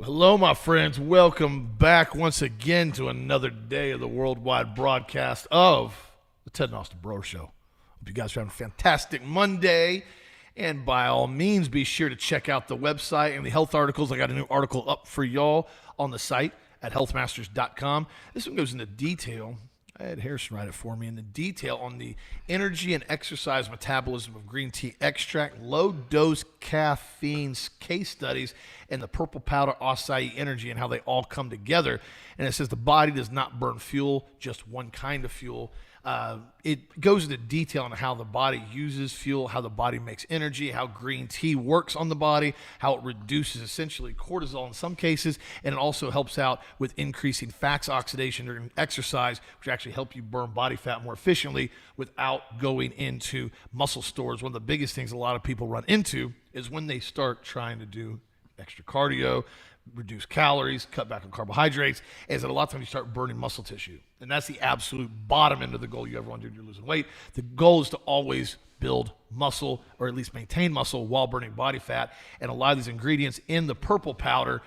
Hello, my friends. Welcome back once again to another day of the worldwide broadcast of the Ted and Austin Bro Show. Hope you guys are having a fantastic Monday. And by all means, be sure to check out the website and the health articles. I got a new article up for y'all on the site at healthmasters.com. This one goes into detail. I had Harrison write it for me in the detail on the energy and exercise metabolism of green tea extract, low-dose caffeine case studies, and the purple powder acai energy and how they all come together. And it says the body does not burn fuel, just one kind of fuel. It goes into detail on how the body uses fuel, how the body makes energy, how green tea works on the body, how it reduces essentially cortisol in some cases, and it also helps out with increasing fats oxidation during exercise, which actually help you burn body fat more efficiently without going into muscle stores. One of the biggest things a lot of people run into is when they start trying to do extra cardio, reduce calories, cut back on carbohydrates, is that a lot of times you start burning muscle tissue. And that's the absolute bottom end of the goal you ever want to do when you're losing weight. The goal is to always build muscle, or at least maintain muscle while burning body fat. And a lot of these ingredients in the purple powder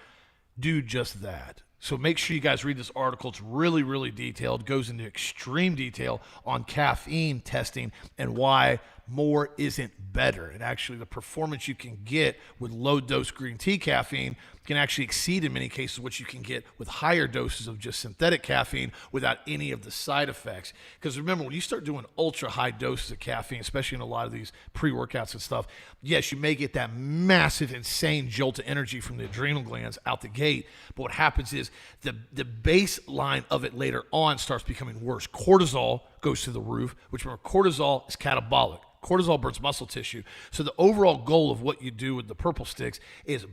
do just that. So make sure you guys read this article. It's really, really detailed. It goes into extreme detail on caffeine testing and why more isn't better. And actually the performance you can get with low-dose green tea caffeine can actually exceed in many cases what you can get with higher doses of just synthetic caffeine without any of the side effects. Because remember, when you start doing ultra-high doses of caffeine, especially in a lot of these pre-workouts and stuff, yes, you may get that massive, insane jolt of energy from the adrenal glands out the gate. But what happens is the baseline of it later on starts becoming worse. Cortisol goes through the roof, which remember, cortisol is catabolic. Cortisol burns muscle tissue. So the overall goal of what you do with the purple sticks is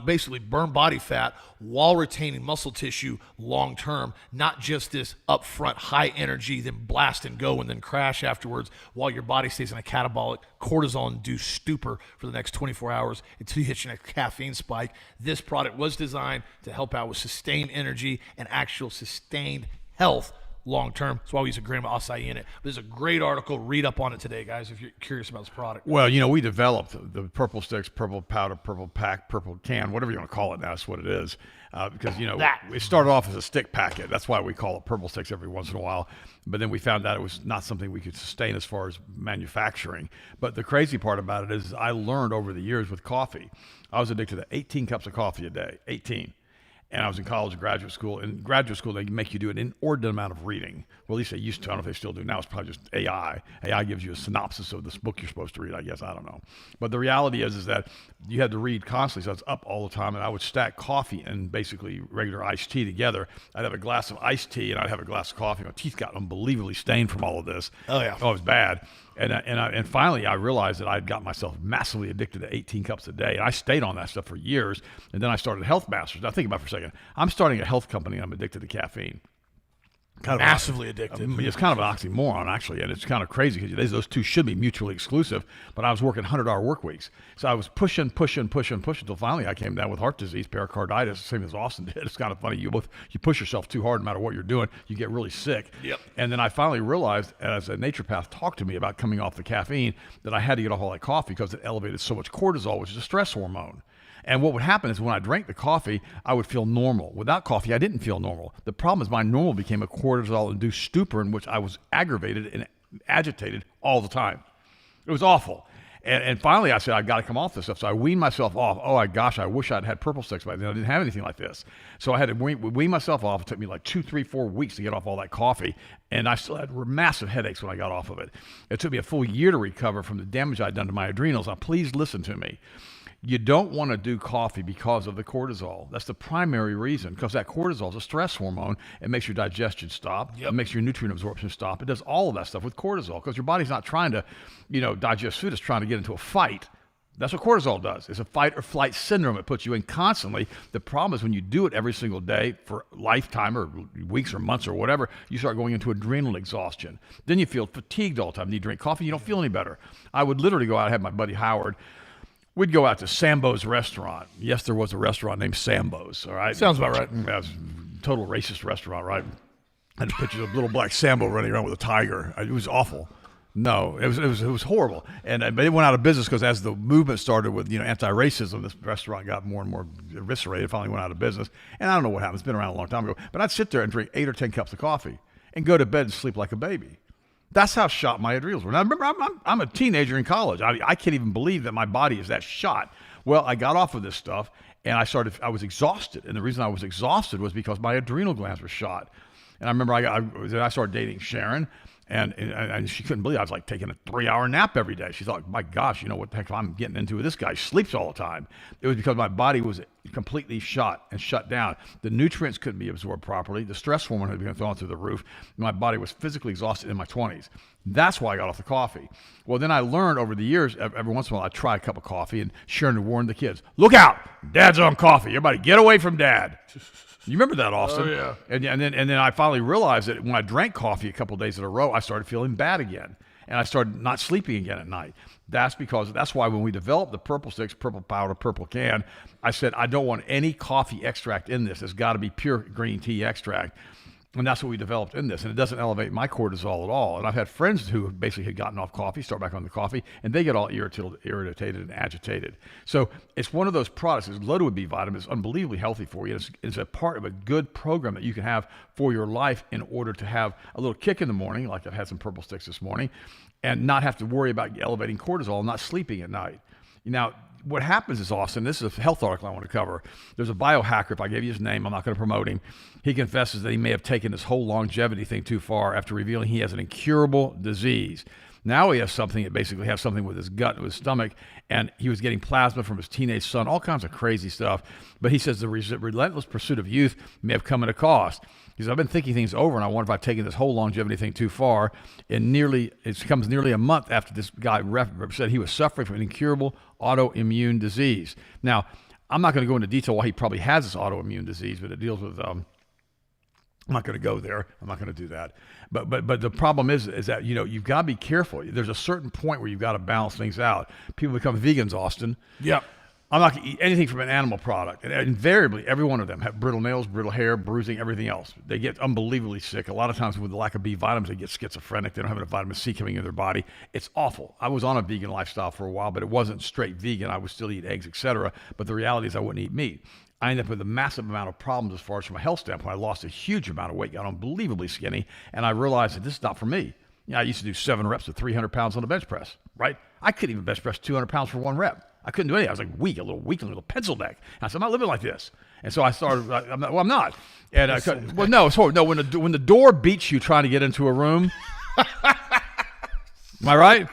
basically burn body fat while retaining muscle tissue long term, not just this upfront high energy, then blast and go and then crash afterwards while your body stays in a catabolic cortisol-induced stupor for the next 24 hours until you hit your next caffeine spike. This product was designed to help out with sustained energy and actual sustained health long term. That's why we use a gram of acai in it. There's a great article. Read up on it today, guys, if you're curious about this product. Well, you know, we developed the purple sticks, purple powder, purple pack, purple can, whatever you want to call it now. That's what it is. Because, you know, it started off as a stick packet. That's why we call it purple sticks every once in a while. But then we found out it was not something we could sustain as far as manufacturing. But the crazy part about it is I learned over the years with coffee. I was addicted to 18 cups of coffee a day, 18. And I was in college and graduate school. In graduate school, they make you do an inordinate amount of reading. Well, at least they used to. I don't know if they still do. Now it's probably just AI. AI gives you a synopsis of this book you're supposed to read, I guess. I don't know. But the reality is that you had to read constantly, so it's up all the time. And I would stack coffee and basically regular iced tea together. I'd have a glass of iced tea, and I'd have a glass of coffee. My teeth got unbelievably stained from all of this. Oh, yeah. Oh, it was bad. And finally, I realized that I'd got myself massively addicted to 18 cups a day. And I stayed on that stuff for years. And then I started Health Masters. Now, think about it for a second. I'm starting a health company, and I'm addicted to caffeine. Massively addicted. It's kind of an oxymoron, actually, and it's kind of crazy because those two should be mutually exclusive, but I was working 100-hour work weeks. So I was pushing until finally I came down with heart disease, pericarditis, same as Austin did. It's kind of funny. You push yourself too hard no matter what you're doing, you get really sick. Yep. And then I finally realized, as a naturopath talked to me about coming off the caffeine, that I had to get off all that coffee because it elevated so much cortisol, which is a stress hormone. And what would happen is when I drank the coffee, I would feel normal. Without coffee, I didn't feel normal. The problem is my normal became a cortisol-induced stupor in which I was aggravated and agitated all the time. It was awful. And finally, I said, I've got to come off this stuff. So I weaned myself off. Oh, my gosh, I wish I'd had purple sticks by then. I didn't have anything like this. So I had to wean myself off. It took me like 2, 3, 4 weeks to get off all that coffee. And I still had massive headaches when I got off of it. It took me a full year to recover from the damage I'd done to my adrenals. Now, please listen to me. You don't want to do coffee because of the cortisol. That's the primary reason, because that cortisol is a stress hormone. It makes your digestion stop. Yep. It makes your nutrient absorption stop. It does all of that stuff with cortisol because your body's not trying to, digest food. It's trying to get into a fight. That's what cortisol does. It's a fight or flight syndrome. It puts you in constantly. The problem is when you do it every single day for a lifetime or weeks or months or whatever, you start going into adrenal exhaustion. Then you feel fatigued all the time. You drink coffee, you don't feel any better. I would literally go out and have my buddy Howard. We'd go out to Sambo's restaurant. Yes, there was a restaurant named Sambo's, all right? Sounds about right. That was a total racist restaurant, right? I just pictures of little black Sambo running around with a tiger. It was awful. No, it was horrible, but it went out of business because as the movement started with anti-racism, this restaurant got more and more eviscerated. Finally, went out of business, and I don't know what happened. It's been around a long time ago. But I'd sit there and drink 8 or 10 cups of coffee and go to bed and sleep like a baby. That's how shot my adrenals were. Now remember, I'm a teenager in college. I can't even believe that my body is that shot. Well, I got off of this stuff and I was exhausted, and the reason I was exhausted was because my adrenal glands were shot. And I remember I started dating Sharon. And she couldn't believe it. I was like taking a 3-hour nap every day. She thought, my gosh, what the heck I'm getting into with this guy? He sleeps all the time. It was because my body was completely shot and shut down. The nutrients couldn't be absorbed properly. The stress hormone had been thrown through the roof. My body was physically exhausted in my 20s. That's why I got off the coffee. Well, then I learned over the years, every once in a while, I'd try a cup of coffee, and Sharon would warn the kids, look out, Dad's on coffee. Everybody get away from Dad. You remember that, Austin? Oh, yeah. And then I finally realized that when I drank coffee a couple of days in a row, I started feeling bad again. And I started not sleeping again at night. That's why when we developed the purple sticks, purple powder, purple can, I said, I don't want any coffee extract in this. It's got to be pure green tea extract. And that's what we developed in this. And it doesn't elevate my cortisol at all. And I've had friends who basically had gotten off coffee, start back on the coffee, and they get all irritated and agitated. So it's one of those products. It's loaded with B vitamins. It's unbelievably healthy for you. It's a part of a good program that you can have for your life in order to have a little kick in the morning, like I've had some purple sticks this morning, and not have to worry about elevating cortisol and not sleeping at night. Now, what happens is, Austin, this is a health article I want to cover. There's a biohacker. If I gave you his name, I'm not going to promote him. He confesses that he may have taken this whole longevity thing too far after revealing he has an incurable disease. Now he has something that basically has something with his gut, with his stomach, and he was getting plasma from his teenage son, all kinds of crazy stuff. But he says the relentless pursuit of youth may have come at a cost. He says, I've been thinking things over, and I wonder if I've taken this whole longevity thing too far. And it comes nearly a month after this guy said he was suffering from an incurable autoimmune disease. Now, I'm not going to go into detail why he probably has this autoimmune disease, but it deals with I'm not going to go there. I'm not going to do that. But the problem is that you've got to be careful. There's a certain point where you've got to balance things out. People become vegans, Austin. Yep. I'm not going to eat anything from an animal product. And invariably, every one of them have brittle nails, brittle hair, bruising, everything else. They get unbelievably sick. A lot of times with the lack of B vitamins, they get schizophrenic. They don't have enough vitamin C coming into their body. It's awful. I was on a vegan lifestyle for a while, but it wasn't straight vegan. I would still eat eggs, etc. But the reality is I wouldn't eat meat. I ended up with a massive amount of problems as far as from a health standpoint. I lost a huge amount of weight, got unbelievably skinny, and I realized that this is not for me. I used to do 7 reps with 300 pounds on the bench press, right? I couldn't even bench press 200 pounds for 1 rep. I couldn't do anything. I was like a little pencil neck. And I said, I'm not living like this. And so I started, I'm not. And no, it's horrible. No, when the door beats you trying to get into a room, am I right?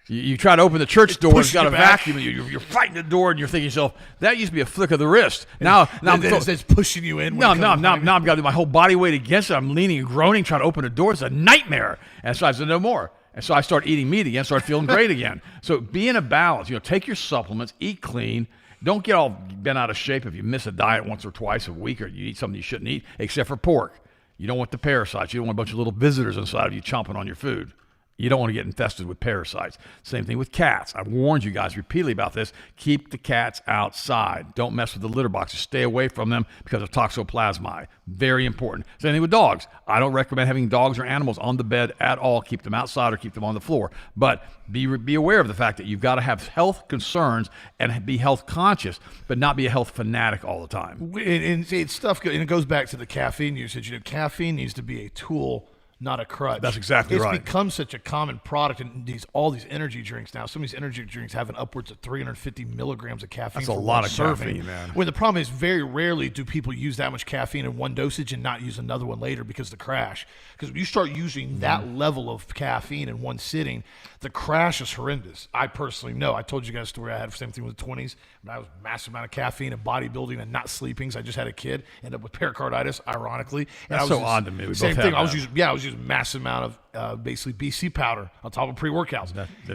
You try to open the church door, it's got a vacuum, and you're fighting the door, and you're thinking to yourself, that used to be a flick of the wrist. Now it's pushing you in. Now I've got to do my whole body weight against it. I'm leaning and groaning, trying to open the door. It's a nightmare. And so I said, no more. And so I started eating meat again, started feeling great again. So be in a balance. Take your supplements, eat clean. Don't get all bent out of shape if you miss a diet once or twice a week or you eat something you shouldn't eat, except for pork. You don't want the parasites. You don't want a bunch of little visitors inside of you chomping on your food. You don't want to get infested with parasites. Same thing with cats. I've warned you guys repeatedly about this. Keep the cats outside. Don't mess with the litter boxes. Stay away from them because of toxoplasmi. Very important. Same thing with dogs. I don't recommend having dogs or animals on the bed at all. Keep them outside or keep them on the floor. But be aware of the fact that you've got to have health concerns and be health conscious, but not be a health fanatic all the time. And it's stuff, and it goes back to the caffeine usage. Caffeine needs to be a tool, not a crutch. That's exactly right. It's become such a common product in all these energy drinks now. Some of these energy drinks have upwards of 350 milligrams of caffeine. That's a lot of caffeine, man. When the problem is very rarely do people use that much caffeine in one dosage and not use another one later because of the crash. Because when you start using that level of caffeine in one sitting, the crash is horrendous. I personally know. I told you guys a story I had the same thing with the 20s. When I was a massive amount of caffeine and bodybuilding and not sleeping because I just had a kid, ended up with pericarditis, ironically. And That's so odd to me. Same thing. I was using massive amount of basically BC powder on top of pre-workouts.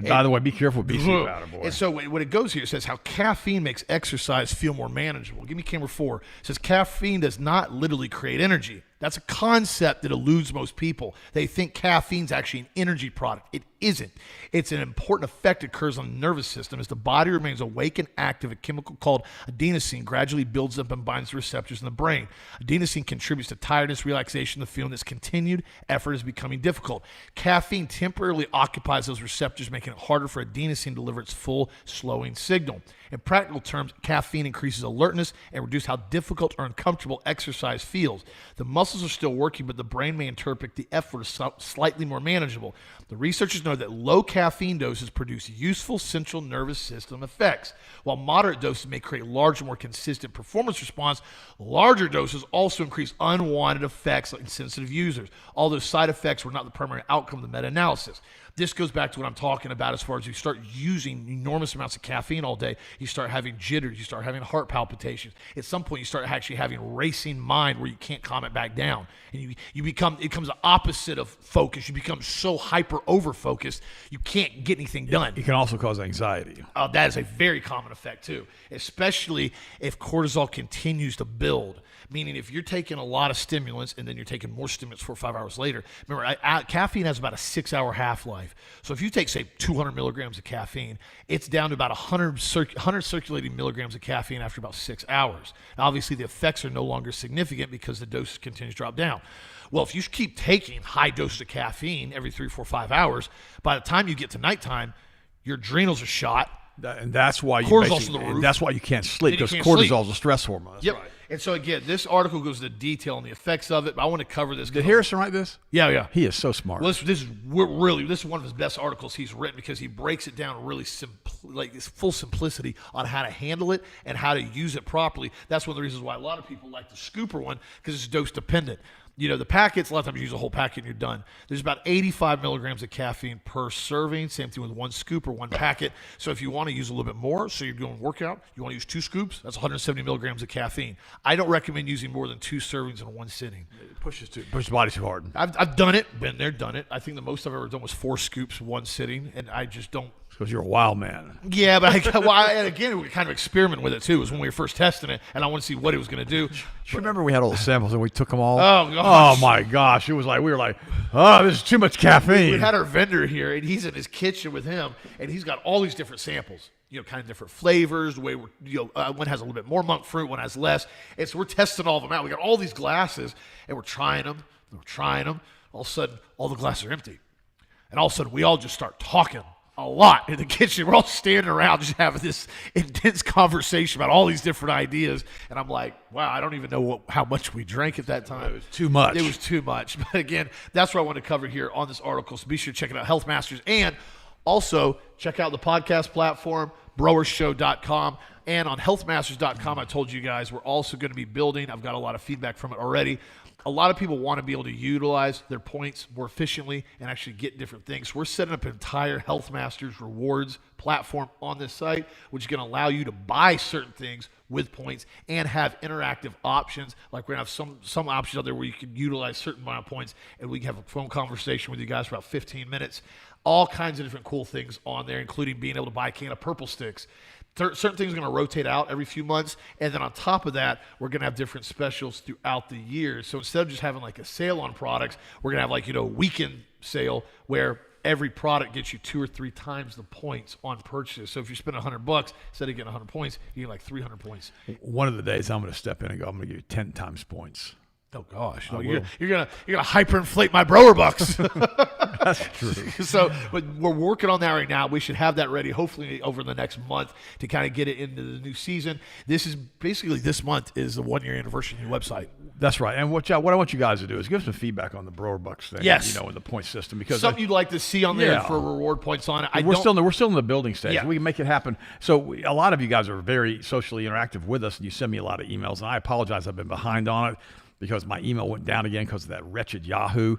By the way, be careful with BC powder, boy. And so when it goes here, it says how caffeine makes exercise feel more manageable. Give me camera 4. It says caffeine does not literally create energy. That's a concept that eludes most people. They think caffeine's actually an energy product. It isn't. It's an important effect that occurs on the nervous system. As the body remains awake and active, a chemical called adenosine gradually builds up and binds the receptors in the brain. Adenosine contributes to tiredness, relaxation, the feeling this continued effort is becoming difficult. Caffeine temporarily occupies those receptors, making it harder for adenosine to deliver its full slowing signal. In practical terms, caffeine increases alertness and reduces how difficult or uncomfortable exercise feels. The muscles are still working, but the brain may interpret the effort as slightly more manageable. The researchers know that low caffeine doses produce useful central nervous system effects. While moderate doses may create larger, more consistent performance response, larger doses also increase unwanted effects in sensitive users. Although side effects were not the primary outcome of the meta-analysis. This goes back to what I'm talking about as far as you start using enormous amounts of caffeine all day, you start having jitters, you start having heart palpitations. At some point, you start actually having racing mind where you can't calm it back down. And it becomes the opposite of focus. You become so hyper over-focused, you can't get anything done. It can also cause anxiety. That is a very common effect too, especially if cortisol continues to build. Meaning if you're taking a lot of stimulants and then you're taking more stimulants 4 or 5 hours later, remember, caffeine has about a 6-hour half-life. So if you take, say, 200 milligrams of caffeine, it's down to about 100 circulating milligrams of caffeine after about 6 hours. Now, obviously, the effects are no longer significant because the dose continues to drop down. Well, if you keep taking high doses of caffeine every 3, 4, 5 hours, by the time you get to nighttime, your adrenals are shot. And that's why that's why you can't sleep, because cortisol is a stress hormone. That's right. And so again, this article goes into detail on the effects of it. But I want to cover this. Did Harrison write this? Yeah. He is so smart. Well, this is one of his best articles he's written because he breaks it down really this full simplicity on how to handle it and how to use it properly. That's one of the reasons why a lot of people like the scooper one, because it's dose dependent. You know, the packets, a lot of times you use a whole packet and you're done. There's about 85 milligrams of caffeine per serving. Same thing with one scoop or one packet. So if you want to use a little bit more, so you're doing workout, you want to use 2 scoops, that's 170 milligrams of caffeine. I don't recommend using more than 2 servings in one sitting. It pushes the body too hard. I've done it, been there, done it. I think the most I've ever done was 4 scoops one sitting, and I just don't. Because you're a wild man. Yeah, but and again, we kind of experiment with it too. It was when we were first testing it, and I want to see what it was going to do. You remember we had all the samples and we took them all? Oh, gosh. Oh, my gosh. It was like, we were like, oh, this is too much caffeine. We had our vendor here, and he's in his kitchen with him, and he's got all these different samples. You know, kind of different flavors. The way one has a little bit more monk fruit, one has less. And so we're testing all of them out. We got all these glasses, and we're trying them. All of a sudden, all the glasses are empty. And all of a sudden, we all just start talking a lot in the kitchen. We're all standing around just having this intense conversation about all these different ideas. And I'm like, wow, I don't even know how much we drank at that time. It was too much. It was too much. But again, that's what I want to cover here on this article. So be sure to check it out, Health Masters. And also check out the podcast platform, browershow.com. And on healthmasters.com, I told you guys, we're also going to be building. I've got a lot of feedback from it already. A lot of people want to be able to utilize their points more efficiently and actually get different things. We're setting up an entire Health Masters rewards platform on this site, which is going to allow you to buy certain things with points and have interactive options. Like we're going to have some options out there where you can utilize certain amount of points, and we can have a phone conversation with you guys for about 15 minutes. All kinds of different cool things on there, including being able to buy a can of purple sticks. Certain things are going to rotate out every few months, and then on top of that, we're going to have different specials throughout the year. So instead of just having like a sale on products, we're going to have a weekend sale where every product gets you 2 or 3 times the points on purchases. So if you spend $100, instead of getting 100 points, you get like 300 points. One of the days I'm going to step in and go, I'm going to give you 10 times points. Oh gosh, no, you're gonna hyperinflate my Brower Bucks. That's true. So, but we're working on that right now. We should have that ready, hopefully over the next month, to kind of get it into the new season. This month is the 1-year anniversary of the new website. That's right. And what I want you guys to do is give some feedback on the Brower Bucks thing. Yes. In the point system, because something you'd like to see on there for reward points on it. We're still in the building stage. Yeah. We can make it happen. So a lot of you guys are very socially interactive with us, and you send me a lot of emails. And I apologize, I've been behind on it, because my email went down again because of that wretched Yahoo.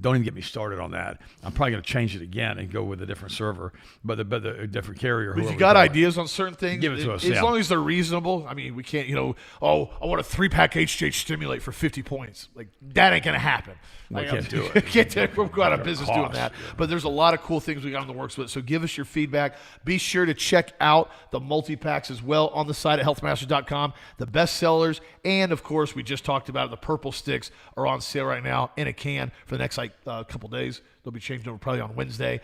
don't even get me started on that. I'm probably going to change it again and go with a different server, but a different carrier. If you got ideas on certain things, give it to us. As long as they're reasonable. I mean, we can't, I want a 3-pack HGH Stimulate for 50 points. Like, that ain't going to happen. We can't do it. We're out of business doing that. But there's a lot of cool things we got in the works with it. So give us your feedback. Be sure to check out the multi-packs as well on the site at healthmasters.com. The best sellers, and of course, we just talked about it, the purple sticks are on sale right now in a can for the next couple days. They'll be changed over probably on Wednesday.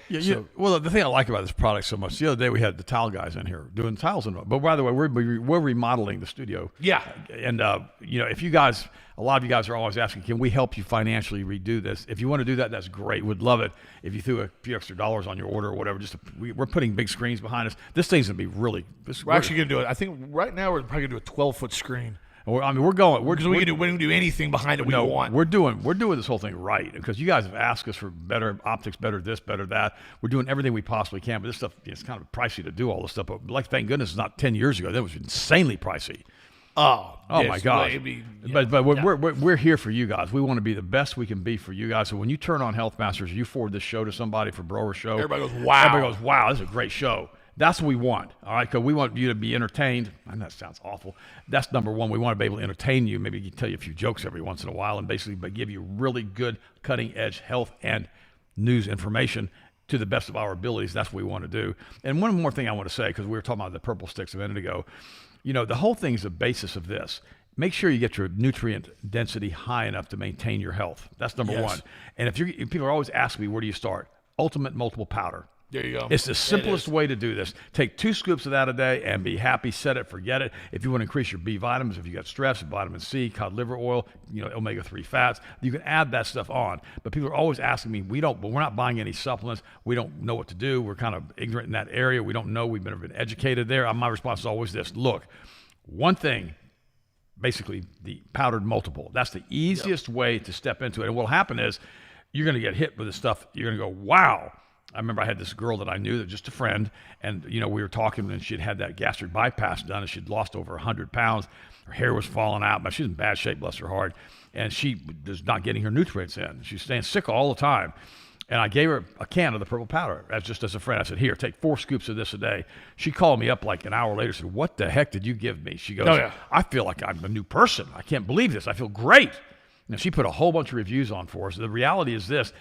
Well, the thing I like about this product so much, the other day we had the tile guys in here doing tiles. But by the way, we're remodeling the studio. Yeah. And, if you guys, a lot of you guys are always asking, can we help you financially redo this? If you want to do that, that's great. We'd love it if you threw a few extra dollars on your order or whatever. We're putting big screens behind us. This thing's going to be really. We're actually going to do it. I think right now we're probably going to do a 12-foot screen. We're going. Because we can do anything behind it we want. We're doing this whole thing right because you guys have asked us for better optics, better this, better that. We're doing everything we possibly can, but this stuff it's kind of pricey to do all this stuff. But thank goodness it's not 10 years ago. That was insanely pricey. Oh yes, my gosh! But we're here for you guys. We want to be the best we can be for you guys. So when you turn on Health Masters, you forward this show to somebody for Brower Show. Everybody goes, wow! Everybody goes, wow! This is a great show. That's what we want, all right? Because we want you to be entertained. And that sounds awful. That's number one. We want to be able to entertain you, maybe tell you a few jokes every once in a while, and basically give you really good, cutting-edge health and news information to the best of our abilities. That's what we want to do. And one more thing I want to say, because we were talking about the purple sticks a minute ago. The whole thing is the basis of this. Make sure you get your nutrient density high enough to maintain your health. That's number one. And if people are always asking me, where do you start? Ultimate Multiple Powder. There you go. It's the simplest way to do this. Take 2 scoops of that a day and be happy. Set it, forget it. If you want to increase your B vitamins, if you got stress, vitamin C, cod liver oil, omega-3 fats, you can add that stuff on. But people are always asking me, we're not buying any supplements. We don't know what to do. We're kind of ignorant in that area. We don't know. We've never been educated there. My response is always this. Look, one thing, basically the powdered multiple. That's the easiest way to step into it. And what will happen is you're going to get hit with this stuff. You're going to go, wow. I remember I had this girl that I knew, that just a friend, and we were talking, and she'd had that gastric bypass done, and she'd lost over 100 pounds. Her hair was falling out, but she's in bad shape, bless her heart, and she was not getting her nutrients in. She's staying sick all the time. And I gave her a can of the purple powder, just as a friend. I said, here, take 4 scoops of this a day. She called me up like an hour later and said, what the heck did you give me? She goes, I feel like I'm a new person. I can't believe this. I feel great. Now, she put a whole bunch of reviews on for us. The reality is this.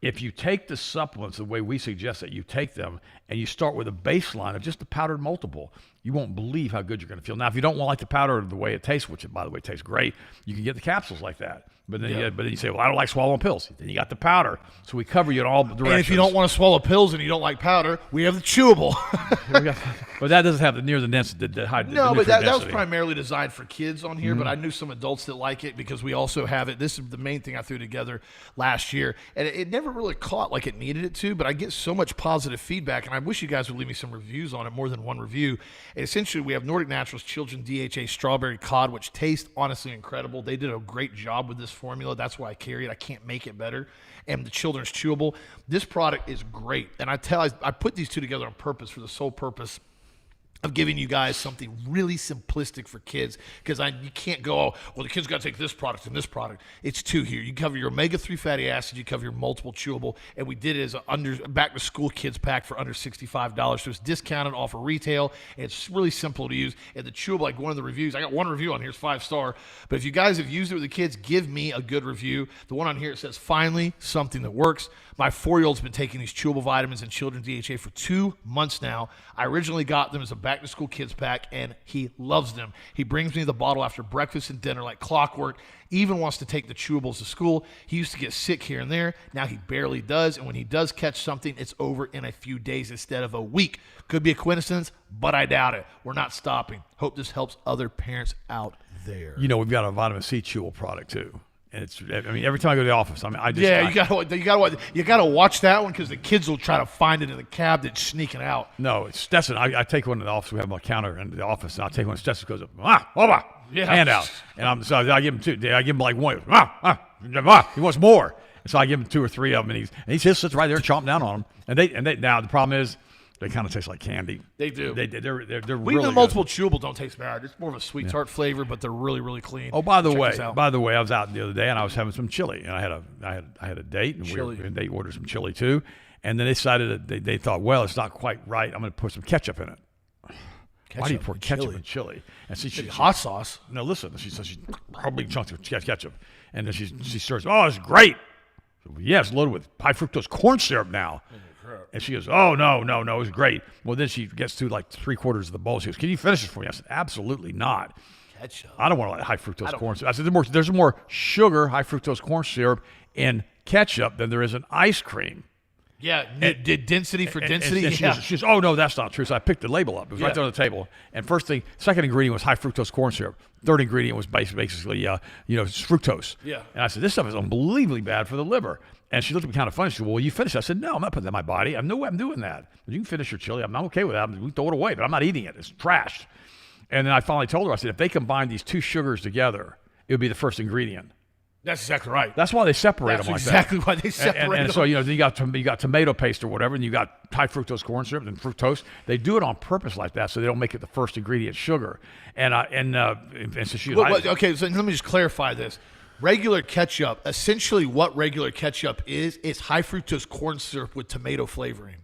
If you take the supplements the way we suggest that you take them, and you start with a baseline of just the powdered multiple, you won't believe how good you're going to feel. Now, if you don't like the powder the way it tastes, which, by the way, tastes great, you can get the capsules like that. But then, you say, well, I don't like swallowing pills. Then you got the powder. So we cover you in all directions. And if you don't want to swallow pills and you don't like powder, we have the chewable. But that doesn't have near the density. No, but that was primarily designed for kids on here. Mm-hmm. But I knew some adults that like it because we also have it. This is the main thing I threw together last year. And it never really caught like it needed it to. But I get so much positive feedback. And I wish you guys would leave me some reviews on it, more than one review. And essentially, we have Nordic Naturals Children DHA Strawberry Cod, which tastes honestly incredible. They did a great job with this formula. That's why I carry it. I can't make it better. And the Children's Chewable. This product is great. And I put these two together on purpose for the sole purpose of giving you guys something really simplistic for kids, because you can't go, oh, well, the kids got to take this product and this product. It's 2 here. You cover your omega-3 fatty acids, you cover your multiple chewable, and we did it as a back-to-school kids pack for under $65. So it's discounted off of retail, and it's really simple to use. And the chewable, like one of the reviews, I got one review on here, it's 5-star, but if you guys have used it with the kids, give me a good review. The one on here, it says, finally, something that works. My 4-year-old's been taking these chewable vitamins and children's DHA for 2 months now. I originally got them as a back-to-school kids pack, and he loves them. He brings me the bottle after breakfast and dinner like clockwork, even wants to take the chewables to school. He used to get sick here and there. Now he barely does, and when he does catch something, it's over in a few days instead of a week. Could be a coincidence, but I doubt it. We're not stopping. Hope this helps other parents out there. We've got a vitamin C chewable product, too. And every time I go to the office, you gotta watch that one because the kids will try to find it in the cab that's sneaking out. No, it's Stetson. I take one in the office. We have them on the counter in the office, and I'll take one. Stetson goes up, hand out, and I give him 2. I give him like 1. He wants more, and so I give him 2 or 3 of them, and he just sits right there and chomp down on them. And they now the problem is, They kind of taste like candy. They do. They're Well, really even good. the multiple chewable don't taste bad. It's more of a sweet tart flavor, but they're really, really clean. Oh, by the Check way, this out. I was out the other day and I was having some chili, and I had a date, and they ordered some chili too, and then they decided that they thought, well, it's not quite right. I'm going to put some ketchup in it. Why do you pour ketchup in chili? And she hot sauce. No, listen. She says she's probably chunks of ketchup, and then she starts. Oh, it's great. Yeah, it's loaded with high fructose corn syrup now. And she goes, oh, no, it's great. Well, then she gets through like 3/4 of the bowl. She goes, can you finish this for me? I said, absolutely not. Ketchup. I don't want high fructose corn syrup. I said, there's more sugar, high fructose corn syrup in ketchup than there is in ice cream. Yeah, did density for density. And she goes, oh, no, that's not true. So I picked the label up. It was right there on the table. And second ingredient was high fructose corn syrup. Third ingredient was basically fructose. Yeah. And I said, this stuff is unbelievably bad for the liver. And she looked at me kind of funny. She said, well, you finish. I said, no, I'm not putting that in my body. I have no way I'm doing that. You can finish your chili. I'm okay with that. We can throw it away, but I'm not eating it. It's trash. And then I finally told her, I said, if they combine these two sugars together, it would be the first ingredient. That's exactly right. That's why they separate them like that. That's exactly why they separate them. And so, then you got tomato paste or whatever, and you got high fructose corn syrup and fructose. They do it on purpose like that so they don't make it the first ingredient sugar. And so she was... Okay, so let me just clarify this. Regular ketchup, essentially what regular ketchup is high fructose corn syrup with tomato flavoring.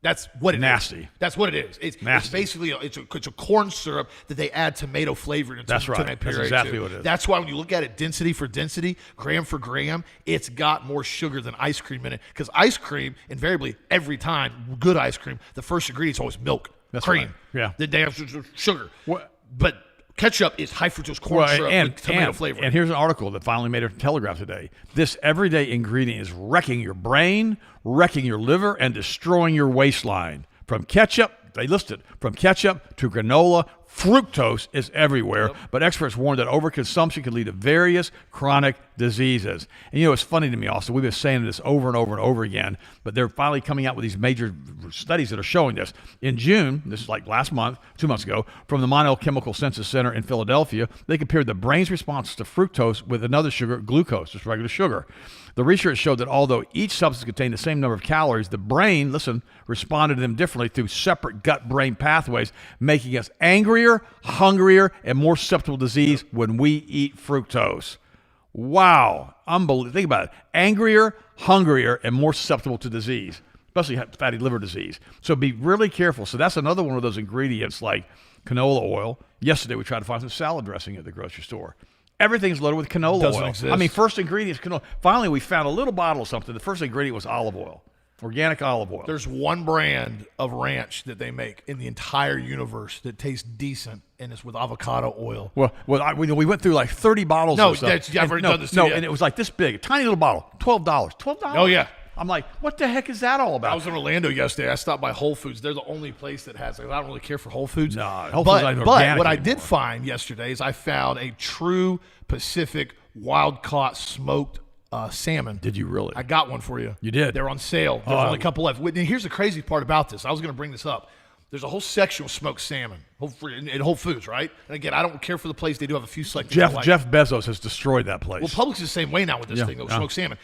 That's what it is. Nasty. That's what it is. It's basically it's a corn syrup that they add tomato flavoring into. That's right. That's exactly what it is. That's why when you look at it density for density, gram for gram, it's got more sugar than ice cream in it. Because ice cream, invariably, every time, good ice cream, the first ingredient is always milk, cream. Right. Yeah. The damn sugar. What? But ketchup is high fructose corn syrup with tomato flavor. And here's an article that finally made a Telegraph today. This everyday ingredient is wrecking your brain, wrecking your liver, and destroying your waistline. From ketchup, they list it, from ketchup to granola, fructose is everywhere, but experts warn that overconsumption can lead to various chronic diseases. And it's funny to me, Austin, we've been saying this over and over and over again, but they're finally coming out with these major studies that are showing this. In June, this is like last month, 2 months ago, from the Monell Chemical Senses Center in Philadelphia, they compared the brain's response to fructose with another sugar, glucose, just regular sugar. The research showed that although each substance contained the same number of calories, the brain, responded to them differently through separate gut-brain pathways, making us angrier, hungrier, and more susceptible to disease when we eat fructose. Wow. Unbelievable. Think about it. Angrier, hungrier, and more susceptible to disease, especially fatty liver disease. So be really careful. So that's another one of those ingredients like canola oil. Yesterday we tried to find some salad dressing at the grocery store. Everything's loaded with canola Doesn't oil. exist. I mean, first ingredient is canola. Finally, we found a little bottle of something. The first ingredient was olive oil, organic olive oil. There's one brand of ranch that they make in the entire universe that tastes decent, and it's with avocado oil. Well, we went through like 30 bottles of stuff. I've already done this too. And it was like this big, a tiny little bottle, $12. $12? Oh, yeah. I'm like, what the heck is that all about? I was in Orlando yesterday. I stopped by Whole Foods. They're the only place that has it. I don't really care for Whole Foods. No, Whole Foods ain't organic But what I anymore. did find yesterday is I found a true Pacific wild-caught smoked salmon. Did you really? I got one for you. You did? They're on sale. There's only a couple left. And here's the crazy part about this. I was going to bring this up. There's a whole section of smoked salmon in Whole Foods, right? And again, I don't care for the place. They do have a few select things I like. Jeff Bezos has destroyed that place. Well, Publix is the same way now with this thing, though, smoked salmon.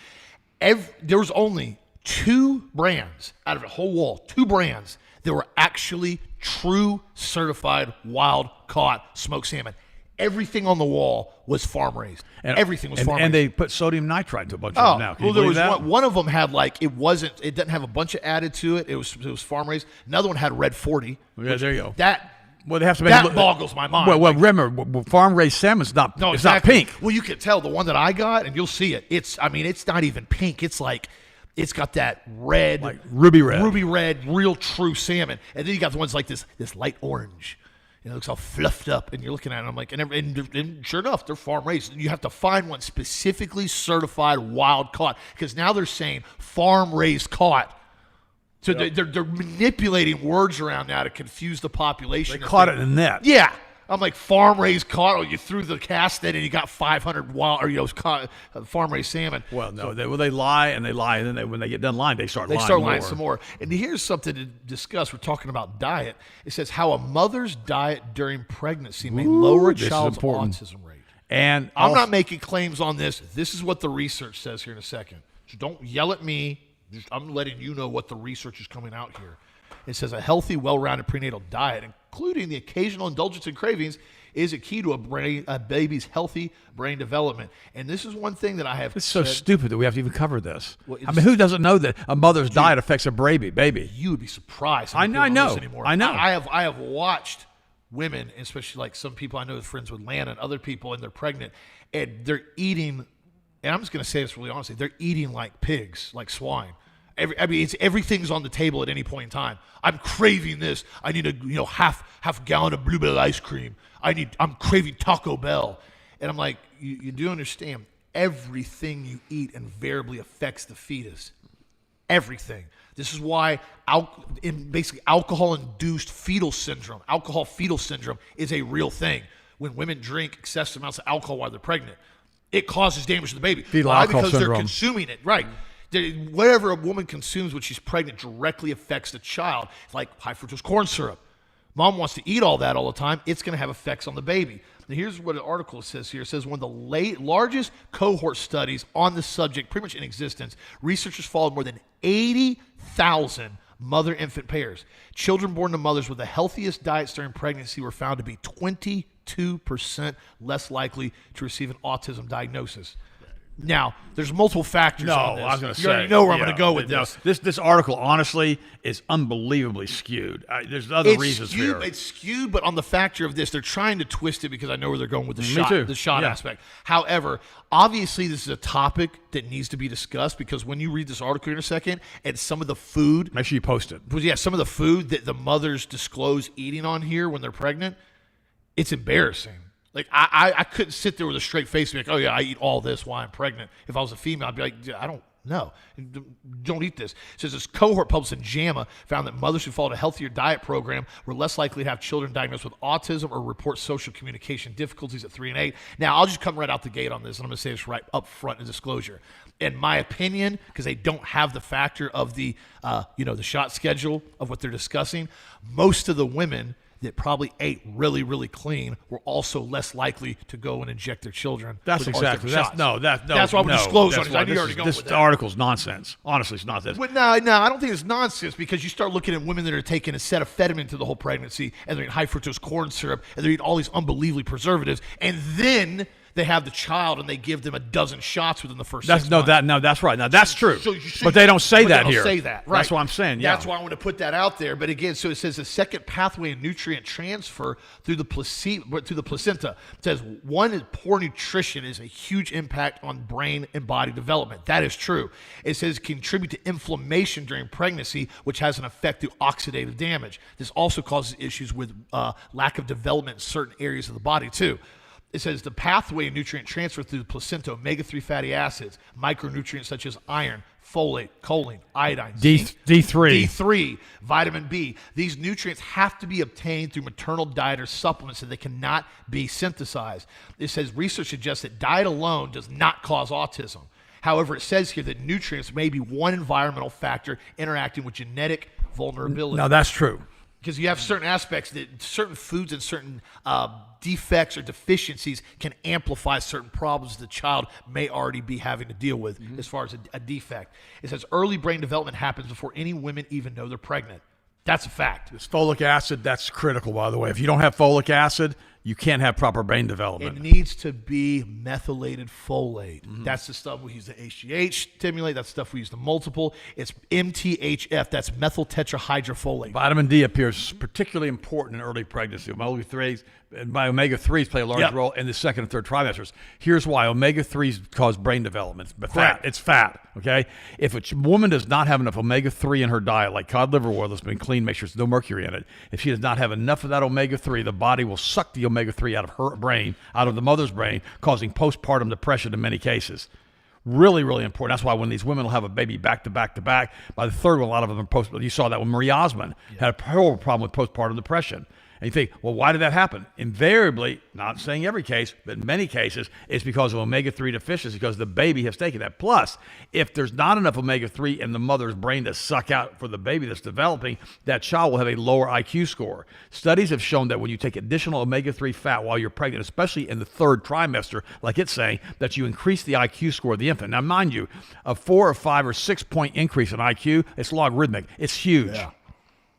There was only 2 brands out of the whole wall, 2 brands that were actually true certified wild-caught smoked salmon. Everything on the wall was farm-raised. Everything was farm-raised. And they put sodium nitrite into a bunch of them now. Can you there believe was that? one of them had it didn't have a bunch of added to it. It was farm-raised. Another one had red 40. Yeah, there you go. They have to make that boggles my mind. Well, remember, farm-raised salmon's not. No, it's exactly. not pink. Well, you can tell the one that I got, and you'll see it. It's not even pink. It's like it's got that red, like ruby red, real true salmon. And then you got the ones like this light orange. It looks all fluffed up, and you're looking at it, and I'm like, and sure enough, they're farm-raised. You have to find one specifically certified wild-caught, because now they're saying farm-raised caught. So they're manipulating words around now to confuse the population. They caught it in the net. Yeah. I'm like, farm-raised caught. Oh, you threw the cast in and you got 500 farm-raised salmon. Well, no, they lie, and then when they get done lying, they start lying some more. And here's something to discuss. We're talking about diet. It says how a mother's diet during pregnancy may lower a child's autism rate. And I'm not making claims on this. This is what the research says here in a second. So don't yell at me. I'm letting you know what the research is coming out here. It says a healthy, well-rounded prenatal diet, including the occasional indulgence and cravings, is a key to a baby's healthy brain development. And this is one thing that I have It's so stupid that we have to even cover this. Well, I mean, who doesn't know that a mother's diet affects a baby? You would be surprised. I know. I have watched women, especially like some people I know, friends with Lana and other people, and they're pregnant, and they're eating, and I'm just going to say this really honestly, they're eating like pigs, like swine. Everything's on the table at any point in time. I'm craving this. I need a half gallon of bluebell ice cream. I'm craving Taco Bell. And I'm like, you do understand, everything you eat invariably affects the fetus. Everything. This is why basically alcohol-induced fetal syndrome, alcohol fetal syndrome is a real thing. When women drink excessive amounts of alcohol while they're pregnant, it causes damage to the baby. Fetal Why? alcohol Because syndrome. they're consuming it. Right. Whatever a woman consumes when she's pregnant directly affects the child. It's like high fructose corn syrup. Mom wants to eat all that all the time. It's going to have effects on the baby. Now, here's what an article says here. It says, one of the largest cohort studies on the subject, pretty much in existence, researchers followed more than 80,000 mother-infant pairs. Children born to mothers with the healthiest diets during pregnancy were found to be 22% less likely to receive an autism diagnosis. Now, there's multiple factors on this. I was going to say. You already know where I'm going to go with this. This article, honestly, is unbelievably skewed. There's other reasons here. It's skewed, but on the factor of this, they're trying to twist it because I know where they're going with the shot, too. the shot Yeah. aspect. However, obviously, this is a topic that needs to be discussed because when you read this article in a second, and some of the food, Make sure you post it. some of the food that the mothers disclose eating on here when they're pregnant, it's embarrassing. Like, I couldn't sit there with a straight face and be like, oh, yeah, I eat all this while I'm pregnant. If I was a female, I'd be like, I don't know. Don't eat this. It says this cohort published in JAMA found that mothers who followed a healthier diet program were less likely to have children diagnosed with autism or report social communication difficulties at 3 and 8. Now, I'll just come right out the gate on this, and I'm going to say this right up front in disclosure. In my opinion, because they don't have the factor of the shot schedule of what they're discussing, most of the women that probably ate really, really clean were also less likely to go and inject their children. That's with exactly. shots. That's why I would disclose on it. I knew you already going with This that. article's nonsense. Honestly, it's nonsense. But no, I don't think it's nonsense because you start looking at women that are taking acetaminophen through the whole pregnancy, and they're eating high fructose corn syrup, and they're eating all these unbelievably preservatives, and then they have the child and they give them a dozen shots within the first 6 months. That's right. Now that's true. So but they don't say but that they here. Don't say that. Right. That's what I'm saying. Yeah. That's why I want to put that out there. But again, so it says the second pathway in nutrient transfer through the placenta. It says one is poor nutrition is a huge impact on brain and body development. That is true. It says contribute to inflammation during pregnancy, which has an effect through oxidative damage. This also causes issues with lack of development in certain areas of the body too. It says the pathway in nutrient transfer through the placenta, omega-3 fatty acids, micronutrients such as iron, folate, choline, iodine, zinc, D3, vitamin B. These nutrients have to be obtained through maternal diet or supplements, so they cannot be synthesized. It says research suggests that diet alone does not cause autism. However, it says here that nutrients may be one environmental factor interacting with genetic vulnerability. Now that's true. Because you have certain aspects that certain foods and certain defects or deficiencies can amplify certain problems the child may already be having to deal with as far as a defect. It says early brain development happens before any women even know they're pregnant. That's a fact. This folic acid, that's critical, by the way. If you don't have folic acid, you can't have proper brain development. It needs to be methylated folate. That's the stuff we use to HGH stimulate. That's stuff we use to multiple. It's MTHF. That's methyl tetrahydrofolate. Vitamin D appears particularly important in early pregnancy. Omega-3s and by omega-3s play a large role in the second and third trimesters. Here's why. Omega-3s cause brain development. But fat. It's fat, okay? If a woman does not have enough omega-3 in her diet, like cod liver oil that's been cleaned, make sure there's no mercury in it. If she does not have enough of that omega-3, the body will suck the omega-3 out of her brain, out of the mother's brain, causing postpartum depression in many cases. Really, really important. That's why when these women will have a baby back to back to back, by the third one, a lot of them are postpartum. You saw that when Marie Osmond had a horrible problem with postpartum depression. And you think, well, why did that happen? Invariably, not saying every case, but in many cases, it's because of omega-3 deficiency, because the baby has taken that. Plus, if there's not enough omega-3 in the mother's brain to suck out for the baby that's developing, that child will have a lower IQ score. Studies have shown that when you take additional omega-3 fat while you're pregnant, especially in the third trimester, like it's saying, that you increase the IQ score of the infant. Now, mind you, a 4 or 5 or 6 point increase in IQ, it's logarithmic. It's huge. Yeah.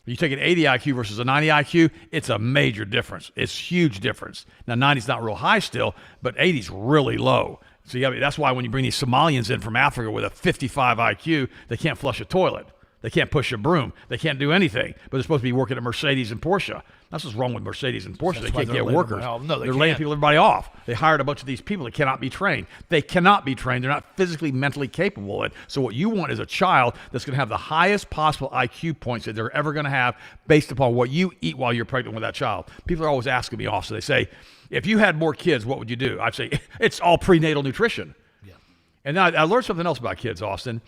You take an 80 IQ versus a 90 IQ, it's a major difference. It's huge difference. Now, 90's not real high still, but 80's really low. So that's why when you bring these Somalians in from Africa with a 55 IQ, they can't flush a toilet. They can't push a broom. They can't do anything. But they're supposed to be working at Mercedes and Porsche. That's what's wrong with Mercedes and Porsche. They can't get workers. No, they're laying everybody off. They hired a bunch of these people that cannot be trained. They cannot be trained. They're not physically, mentally capable of it. So what you want is a child that's going to have the highest possible IQ points that they're ever going to have based upon what you eat while you're pregnant with that child. People are always asking me off. So they say, if you had more kids, what would you do? I'd say, it's all prenatal nutrition. Yeah. And now I learned something else about kids, Austin.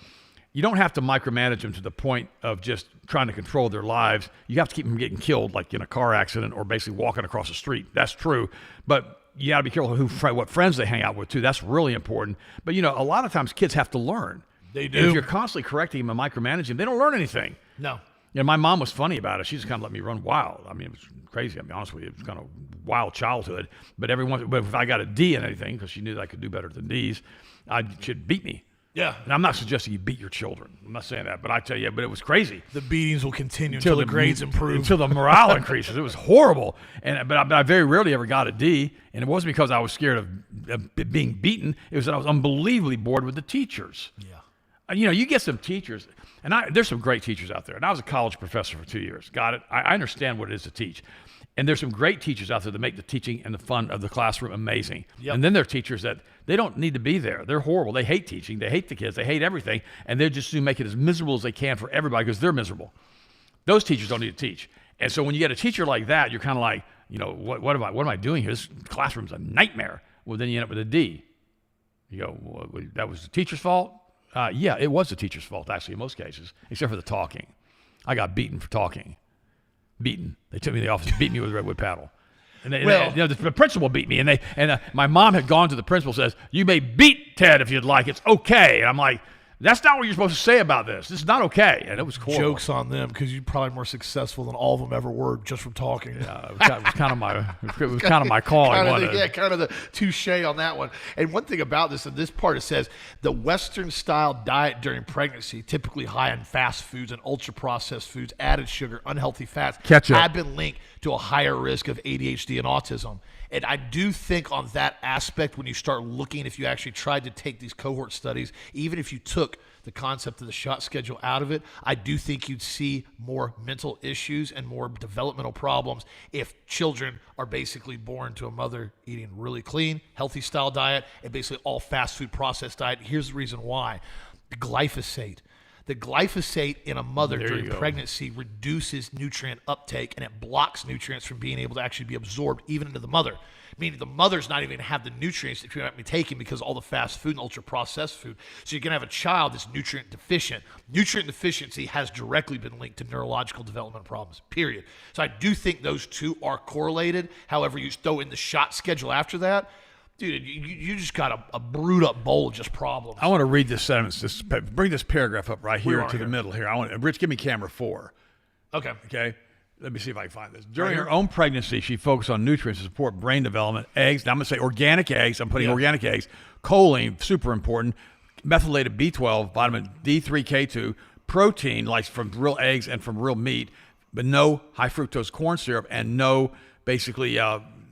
You don't have to micromanage them to the point of just trying to control their lives. You have to keep them getting killed, like in a car accident or basically walking across the street. That's true. But you got to be careful what friends they hang out with, too. That's really important. But, a lot of times kids have to learn. They do. And if you're constantly correcting them and micromanaging them, they don't learn anything. No. My mom was funny about it. She just kind of let me run wild. I mean, it was crazy. I'll be honest with you. It was kind of wild childhood. But if I got a D in anything, because she knew that I could do better than Ds, she'd beat me. Yeah. And I'm not suggesting you beat your children. I'm not saying that. But I tell you, but it was crazy. The beatings will continue until the grades improve. Until the morale increases. It was horrible. But I very rarely ever got a D. And it wasn't because I was scared of being beaten. It was that I was unbelievably bored with the teachers. Yeah. You get some teachers. And there's some great teachers out there. And I was a college professor for 2 years. Got it? I understand what it is to teach. And there's some great teachers out there that make the teaching and the fun of the classroom amazing. Yep. And then there are teachers that they don't need to be there. They're horrible. They hate teaching. They hate the kids. They hate everything. And they just make it as miserable as they can for everybody because they're miserable. Those teachers don't need to teach. And so when you get a teacher like that, you're kind of like, what am I doing here? This classroom's a nightmare. Well, then you end up with a D. You go, well, that was the teacher's fault? Yeah, it was the teacher's fault, actually, in most cases, except for the talking. I got beaten for talking. Beaten. They took me to the office, beat me with a redwood paddle. And the principal beat me, and my mom had gone to the principal, says, "You may beat Ted if you'd like. It's okay." And I'm like, that's not what you're supposed to say about this. This is not okay. And it was horrible. Jokes on them because you're probably more successful than all of them ever were just from talking. Yeah, it was kind of my calling. Kind of the touche on that one. And one thing about this, and this part, it says the Western-style diet during pregnancy, typically high in fast foods and ultra-processed foods, added sugar, unhealthy fats, have been linked to a higher risk of ADHD and autism. And I do think on that aspect, when you start looking, if you actually tried to take these cohort studies, even if you took the concept of the shot schedule out of it, I do think you'd see more mental issues and more developmental problems if children are basically born to a mother eating really clean, healthy style diet, and basically all fast food processed diet. Here's the reason why. The glyphosate. The glyphosate in a mother during pregnancy reduces nutrient uptake, and it blocks nutrients from being able to actually be absorbed even into the mother. Meaning the mother's not even going to have the nutrients that you're going to be taking because of all the fast food and ultra-processed food. So you're going to have a child that's nutrient deficient. Nutrient deficiency has directly been linked to neurological development problems, period. So I do think those two are correlated. However, you throw in the shot schedule after that, dude, you just got a brewed up bowl of just problems. I want to read this sentence. Bring this paragraph up right here to the middle here. Rich, give me camera 4. Okay. Let me see if I can find this. During her own pregnancy, she focused on nutrients to support brain development. Eggs. Now I'm going to say organic eggs. I'm putting organic eggs. Choline, super important. Methylated B12, vitamin D3, K2, protein, like from real eggs and from real meat, but no high fructose corn syrup and no basically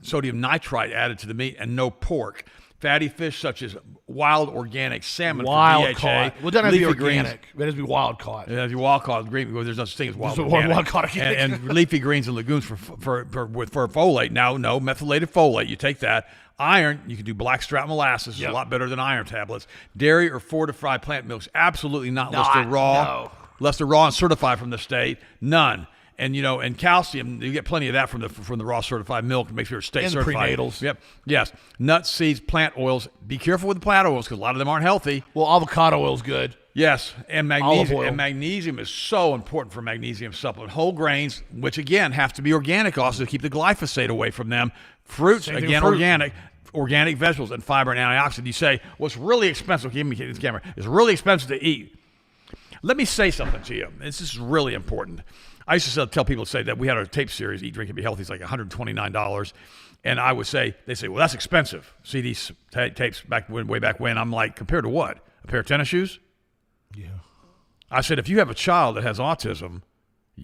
sodium nitrite added to the meat and no pork. Fatty fish such as wild organic salmon wild for DHA. Caught. Well, it doesn't have to be organic. It has to be wild caught. It has to be wild caught. Green, there's no such thing as wild organic. Wild caught and leafy greens and legumes for folate. Now, no, methylated folate. You take that. Iron, you can do blackstrap molasses. It's a lot better than iron tablets. Dairy or fortified plant milks, absolutely not unless they're raw. No. Unless they're raw and certified from the state. None. And and calcium, you get plenty of that from the raw certified milk. Make sure it's state certified. And prenatals. Yep. Yes. Nuts, seeds, plant oils. Be careful with the plant oils because a lot of them aren't healthy. Well, avocado oil's good. Yes, and magnesium. Olive oil. And magnesium is so important for magnesium supplement. Whole grains, which again have to be organic, also to keep the glyphosate away from them. Fruits, again, organic. Organic vegetables and fiber and antioxidant. You say, what's really expensive? Give me this camera. It's really expensive to eat. Let me say something to you. This is really important. I used to tell people, say that we had a tape series, Eat, Drink, and Be Healthy. It's like $129. And I would say, they say, well, that's expensive. See these tapes way back when. I'm like, compared to what? A pair of tennis shoes? Yeah. I said, if you have a child that has autism,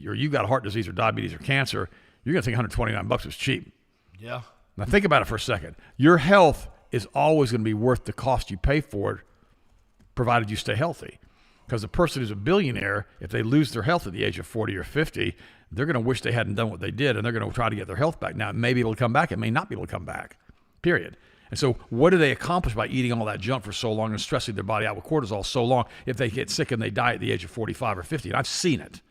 or you got heart disease or diabetes or cancer, you're going to think $129 is cheap. Yeah. Now think about it for a second. Your health is always going to be worth the cost you pay for it, provided you stay healthy. Because the person who's a billionaire, if they lose their health at the age of 40 or 50, they're going to wish they hadn't done what they did, and they're going to try to get their health back. Now, it may be able to come back. It may not be able to come back, period. And so what do they accomplish by eating all that junk for so long and stressing their body out with cortisol so long if they get sick and they die at the age of 45 or 50? And I've seen it.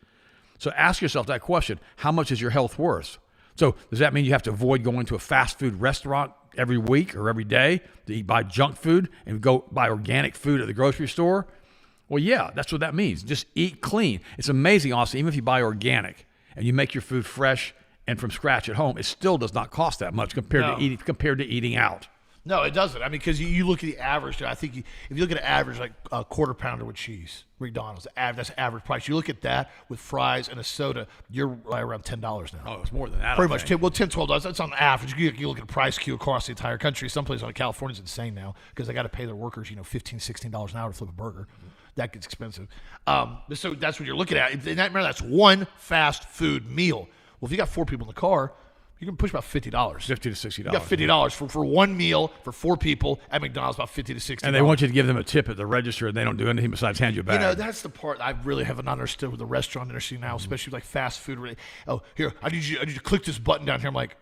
So ask yourself that question. How much is your health worth? So does that mean you have to avoid going to a fast food restaurant every week or every day to buy junk food and go buy organic food at the grocery store? Well, yeah, that's what that means. Just eat clean. It's amazing, Austin, even if you buy organic and you make your food fresh and from scratch at home, it still does not cost that much compared to eating out. No, it doesn't. I mean, because you look at the average. I think if you look at an average, like a quarter pounder with cheese, McDonald's, that's the average price. You look at that with fries and a soda, you're right around $10 now. Oh, it's more than that. Pretty much. $10, $12. That's on the average. You look at a price queue across the entire country. Some places like California's insane now because they got to pay their workers, $15, $16 an hour to flip a burger. That gets expensive. So that's what you're looking at. And remember, that's one fast food meal. Well, if you got 4 people in the car, you can push about $50. $50 to $60. You got $50 for one meal for 4 people at McDonald's, about $50 to $60. And they want you to give them a tip at the register, and they don't do anything besides hand you a bag. That's the part I really haven't understood with the restaurant industry now, especially like fast food. Oh, here, I need you to click this button down here. I'm like,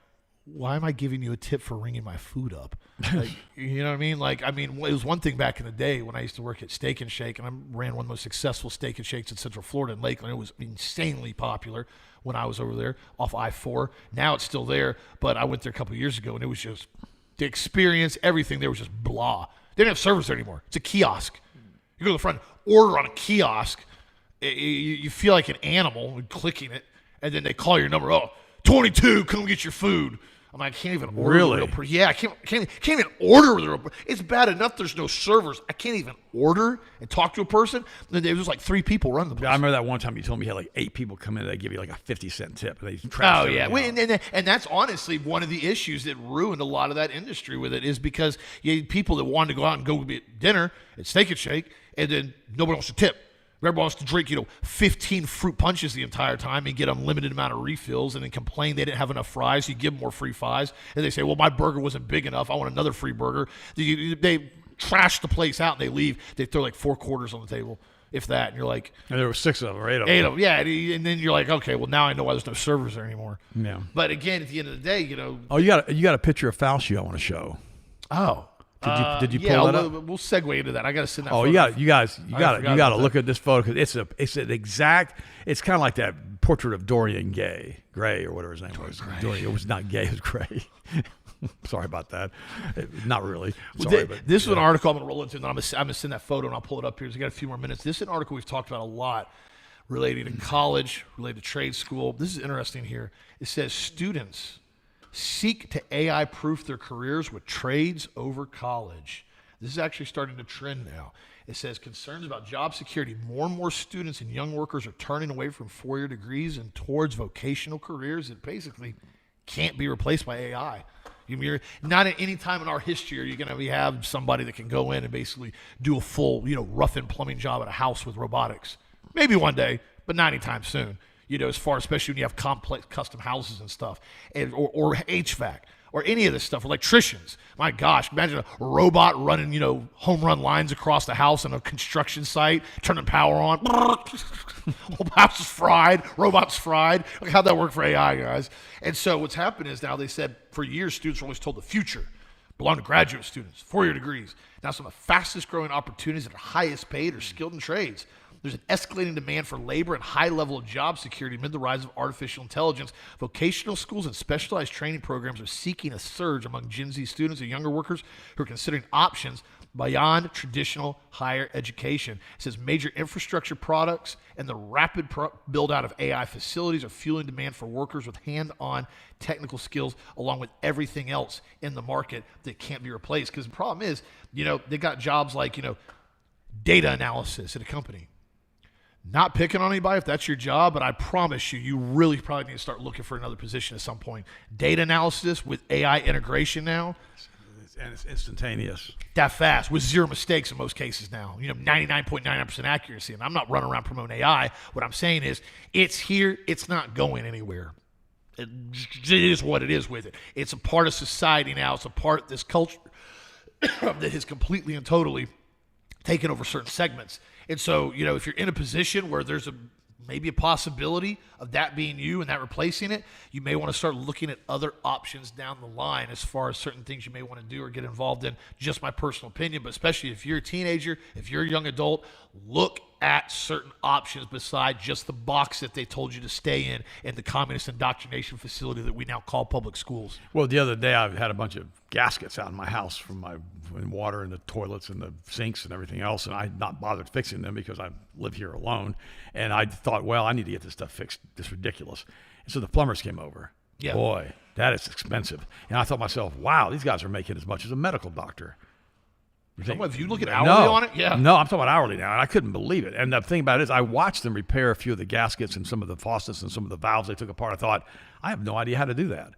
why am I giving you a tip for ringing my food up? Like, you know what I mean? It was one thing back in the day when I used to work at Steak and Shake, and I ran one of the most successful Steak and Shakes in Central Florida in Lakeland. It was insanely popular when I was over there off I-4. Now it's still there, but I went there a couple of years ago, and it was just the experience, everything there was just blah. They didn't have servers there anymore. It's a kiosk. You go to the front, order on a kiosk. You feel like an animal clicking it, and then they call your number. Oh, 22, come get your food. I'm like, I can't even order. Really? Yeah, I can't even order with a real. It's bad enough there's no servers. I can't even order and talk to a person. And there was like 3 people running the place. I remember that one time you told me you had like 8 people come in and they give you like a 50-cent tip. And they trash and that's honestly one of the issues that ruined a lot of that industry with it is because you had people that wanted to go out and go get dinner at Steak and Shake, and then nobody wants to tip. Everybody wants to drink, 15 fruit punches the entire time and get unlimited amount of refills and then complain they didn't have enough fries. You give them more free fries. And they say, well, my burger wasn't big enough. I want another free burger. They trash the place out and they leave. They throw like 4 quarters on the table, if that. And you're like... And there were 6 of them or 8 of them. 8 of them, yeah. And then you're like, okay, well, now I know why there's no servers there anymore. Yeah. But again, at the end of the day, Oh, you got a picture of Fauci I want to show. Oh. Did you pull that up? We'll segue into that. I got to send that. Oh, photo. you got to look at this photo because it's an exact. It's kind of like that portrait of Dorian Gray or whatever his name was. Dorian, it was not gay. It was Gray. Sorry about that. Not really. Sorry, this is an article I'm going to roll into, and I'm going to send that photo, and I'll pull it up here. So I got a few more minutes. This is an article we've talked about a lot, relating to college, related to trade school. This is interesting here. It says students seek to AI-proof their careers with trades over college. This is actually starting to trend now. It says concerns about job security. More and more students and young workers are turning away from 4-year degrees and towards vocational careers that basically can't be replaced by AI. You're not at any time in our history are you going to have somebody that can go in and basically do a full, rough-in plumbing job at a house with robotics. Maybe one day, but not anytime soon. Especially when you have complex custom houses and stuff, or HVAC, or any of this stuff, electricians. My gosh, imagine a robot running, home run lines across the house on a construction site, turning power on. Whole house is fried, robot's fried. Look how'd that work for AI, guys? And so what's happened is now they said for years students were always told the future belonged to graduate students, 4-year degrees. Now some of the fastest growing opportunities that are highest paid are skilled in trades. There's an escalating demand for labor and high level of job security amid the rise of artificial intelligence. Vocational schools and specialized training programs are seeking a surge among Gen Z students and younger workers who are considering options beyond traditional higher education. It says major infrastructure products and the rapid build out of AI facilities are fueling demand for workers with hand-on technical skills along with everything else in the market that can't be replaced. Because the problem is, they got jobs like, data analysis at a company. Not picking on anybody if that's your job, but I promise you really probably need to start looking for another position at some point. Data analysis with AI integration now. And it's instantaneous. That fast with zero mistakes in most cases now. 99.99% accuracy. And I'm not running around promoting AI. What I'm saying is it's here. It's not going anywhere. It is what it is with it. It's a part of society now. It's a part of this culture that has completely and totally taken over certain segments. And so, if you're in a position where there's maybe a possibility of that being you and that replacing it, you may want to start looking at other options down the line as far as certain things you may want to do or get involved in. Just my personal opinion, but especially if you're a teenager, if you're a young adult, look at certain options besides just the box that they told you to stay in the communist indoctrination facility that we now call public schools. Well, the other day I had a bunch of gaskets out in my house from my water and the toilets and the sinks and everything else, and I had not bothered fixing them because I live here alone. And I thought, well, I need to get this stuff fixed. It's ridiculous. And so the plumbers came over. Yeah. Boy, that is expensive. And I thought to myself, wow, these guys are making as much as a medical doctor. If you look at hourly on it, yeah. No, I'm talking about hourly now, and I couldn't believe it. And the thing about it is I watched them repair a few of the gaskets and some of the faucets and some of the valves they took apart. I thought, I have no idea how to do that.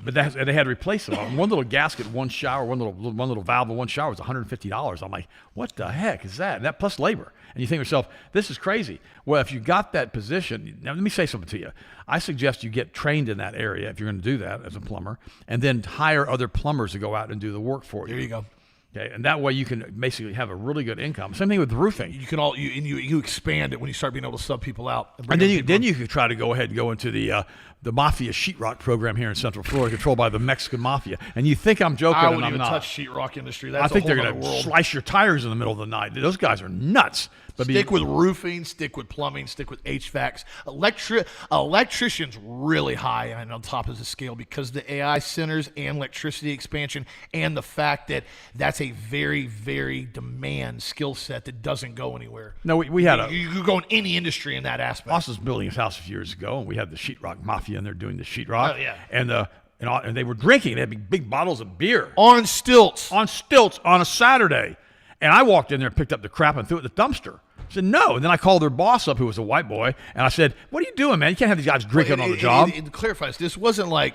But and they had to replace them. One little gasket, one shower, one little valve, and one shower was $150. I'm like, what the heck is that? And that plus labor. And you think to yourself, this is crazy. Well, if you got that position, now let me say something to you. I suggest you get trained in that area if you're going to do that as a plumber, and then hire other plumbers to go out and do the work for you. There you go. Okay, and that way you can basically have a really good income. Same thing with roofing. You expand it when you start being able to sub people out. And then you could try to go ahead and go into the mafia sheetrock program here in Central Florida, controlled by the Mexican mafia. And you think I'm joking, I and wouldn't I'm even not. touch sheetrock industry. That's I think a they're whole going to world. slice your tires in the middle of the night. Those guys are nuts. But Stick with roofing, stick with plumbing, stick with HVACs. Electricians really high and on top of the scale because the AI centers and electricity expansion and the fact that that's a very, very demand skill set that doesn't go anywhere. No, we had you go in any industry in that aspect. Boss was building his house a few years ago, and we had the sheetrock mafia in there doing the sheetrock. Oh, yeah. And they were drinking. They had big bottles of beer. On stilts. On stilts on a Saturday. And I walked in there and picked up the crap and threw it in the dumpster. I said, no. And then I called their boss up, who was a white boy, and I said, what are you doing, man? You can't have these guys drinking on the job. It clarifies, this wasn't like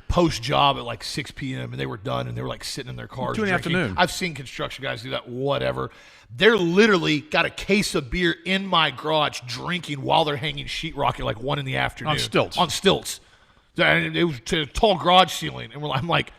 post-job at like 6 p.m. and they were done and they were like sitting in their cars 2 in the drinking. afternoon. I've seen construction guys do that, whatever. They're literally got a case of beer in my garage drinking while they're hanging sheetrock at like 1 in the afternoon. On stilts. On stilts. And it was to a tall garage ceiling. And I'm like,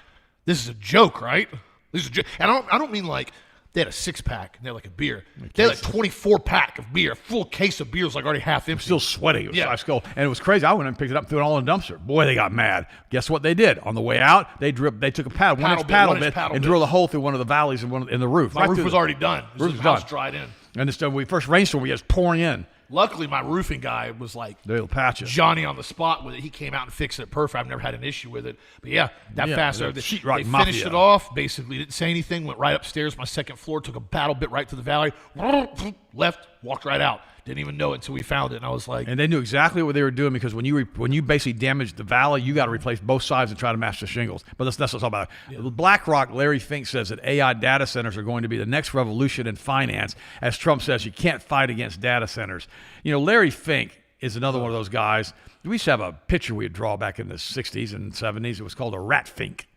this is a joke, right? This is a joke. And I don't mean like they had a 6-pack and they had like a beer. They had a 24-pack of beer. A full case of beer was like already half empty. Still sweating. It was Yeah. ice cold. And it was crazy. I went and picked it up and threw it all in the dumpster. Boy, they got mad. Guess what they did? On the way out, they took a paddle, one inch paddle bit, and drilled a hole through one of the valleys in the roof. My roof was already done. Roof was The house done. dried in. And when we first rainstorm, we just pouring in. Luckily, my roofing guy was like They'll patch it. Johnny on the spot with it. He came out and fixed it perfect. I've never had an issue with it. But yeah, that fast. the They sheetrock finished mafia. it off, basically didn't say anything, went right upstairs, my second floor, took a paddle bit right to the valley, left, walked right out. Didn't even know it until we found it. And I was like, And they knew exactly what they were doing because when you basically damage the valley, you got to replace both sides and try to match the shingles. But that's what it's all about. Yeah. BlackRock, Larry Fink says that AI data centers are going to be the next revolution in finance. As Trump says, you can't fight against data centers. Larry Fink is another one of those guys. We used to have a picture we'd draw back in the 60s and 70s. It was called a rat fink.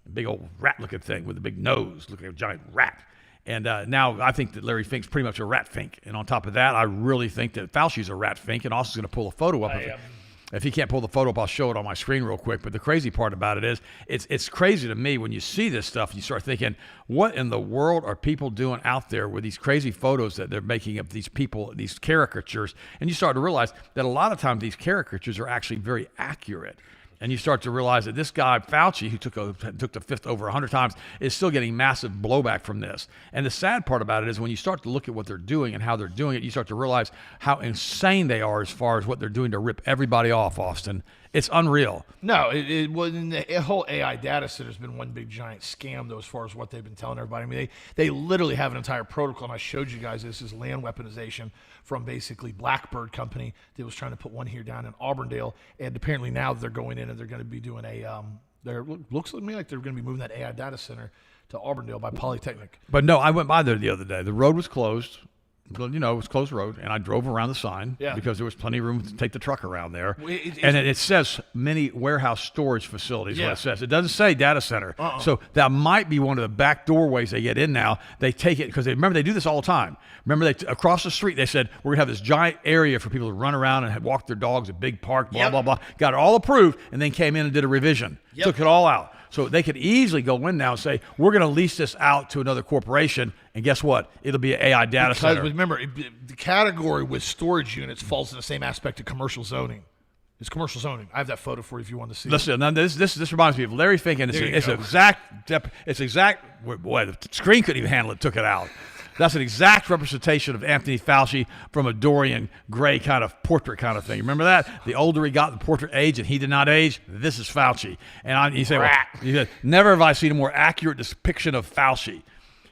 A big old rat-looking thing with a big nose, looking like a giant rat. And now I think that Larry Fink's pretty much a rat fink. And on top of that, I really think that Fauci's a rat fink, and Austin's going to pull a photo up of it. If he can't pull the photo up, I'll show it on my screen real quick. But the crazy part about it is it's crazy to me when you see this stuff, you start thinking, what in the world are people doing out there with these crazy photos that they're making of these people, these caricatures? And you start to realize that a lot of times these caricatures are actually very accurate. And you start to realize that this guy, Fauci, who took the fifth over 100 times, is still getting massive blowback from this. And the sad part about it is when you start to look at what they're doing and how they're doing it, you start to realize how insane they are as far as what they're doing to rip everybody off, Austin. It's unreal. No, it wasn't. The whole AI data center has been one big giant scam, though, as far as what they've been telling everybody. I mean, they literally have an entire protocol, and I showed you guys this is land weaponization from basically Blackbird Company that was trying to put one here down in Auburndale, and apparently now they're going in and they're going to be doing looks to me like they're going to be moving that AI data center to Auburndale by Polytechnic. But no, I went by there the other day. The road was closed. it was closed road, and I drove around the sign because there was plenty of room to take the truck around there. And it says many warehouse storage facilities, what it says. It doesn't say data center. So that might be one of the back doorways they get in now. They take it, because remember, they do this all the time. Remember, across the street, they said, we're going to have this giant area for people to run around and walk their dogs, a big park, blah, blah, blah. Got it all approved, and then came in and did a revision. Took it all out. So they could easily go in now and say, we're going to lease this out to another corporation, and guess what? It'll be an AI data center. Remember, the category with storage units falls in the same aspect of commercial zoning. It's commercial zoning. I have that photo for you if you want to see. Listen, now this reminds me of Larry Fink, and it's exact. Boy, the screen couldn't even handle it. Took it out. That's an exact representation of Anthony Fauci from a Dorian Gray kind of portrait kind of thing. Remember that? The older he got, the portrait aged, and he did not age. This is Fauci. And you say, well, never have I seen a more accurate depiction of Fauci.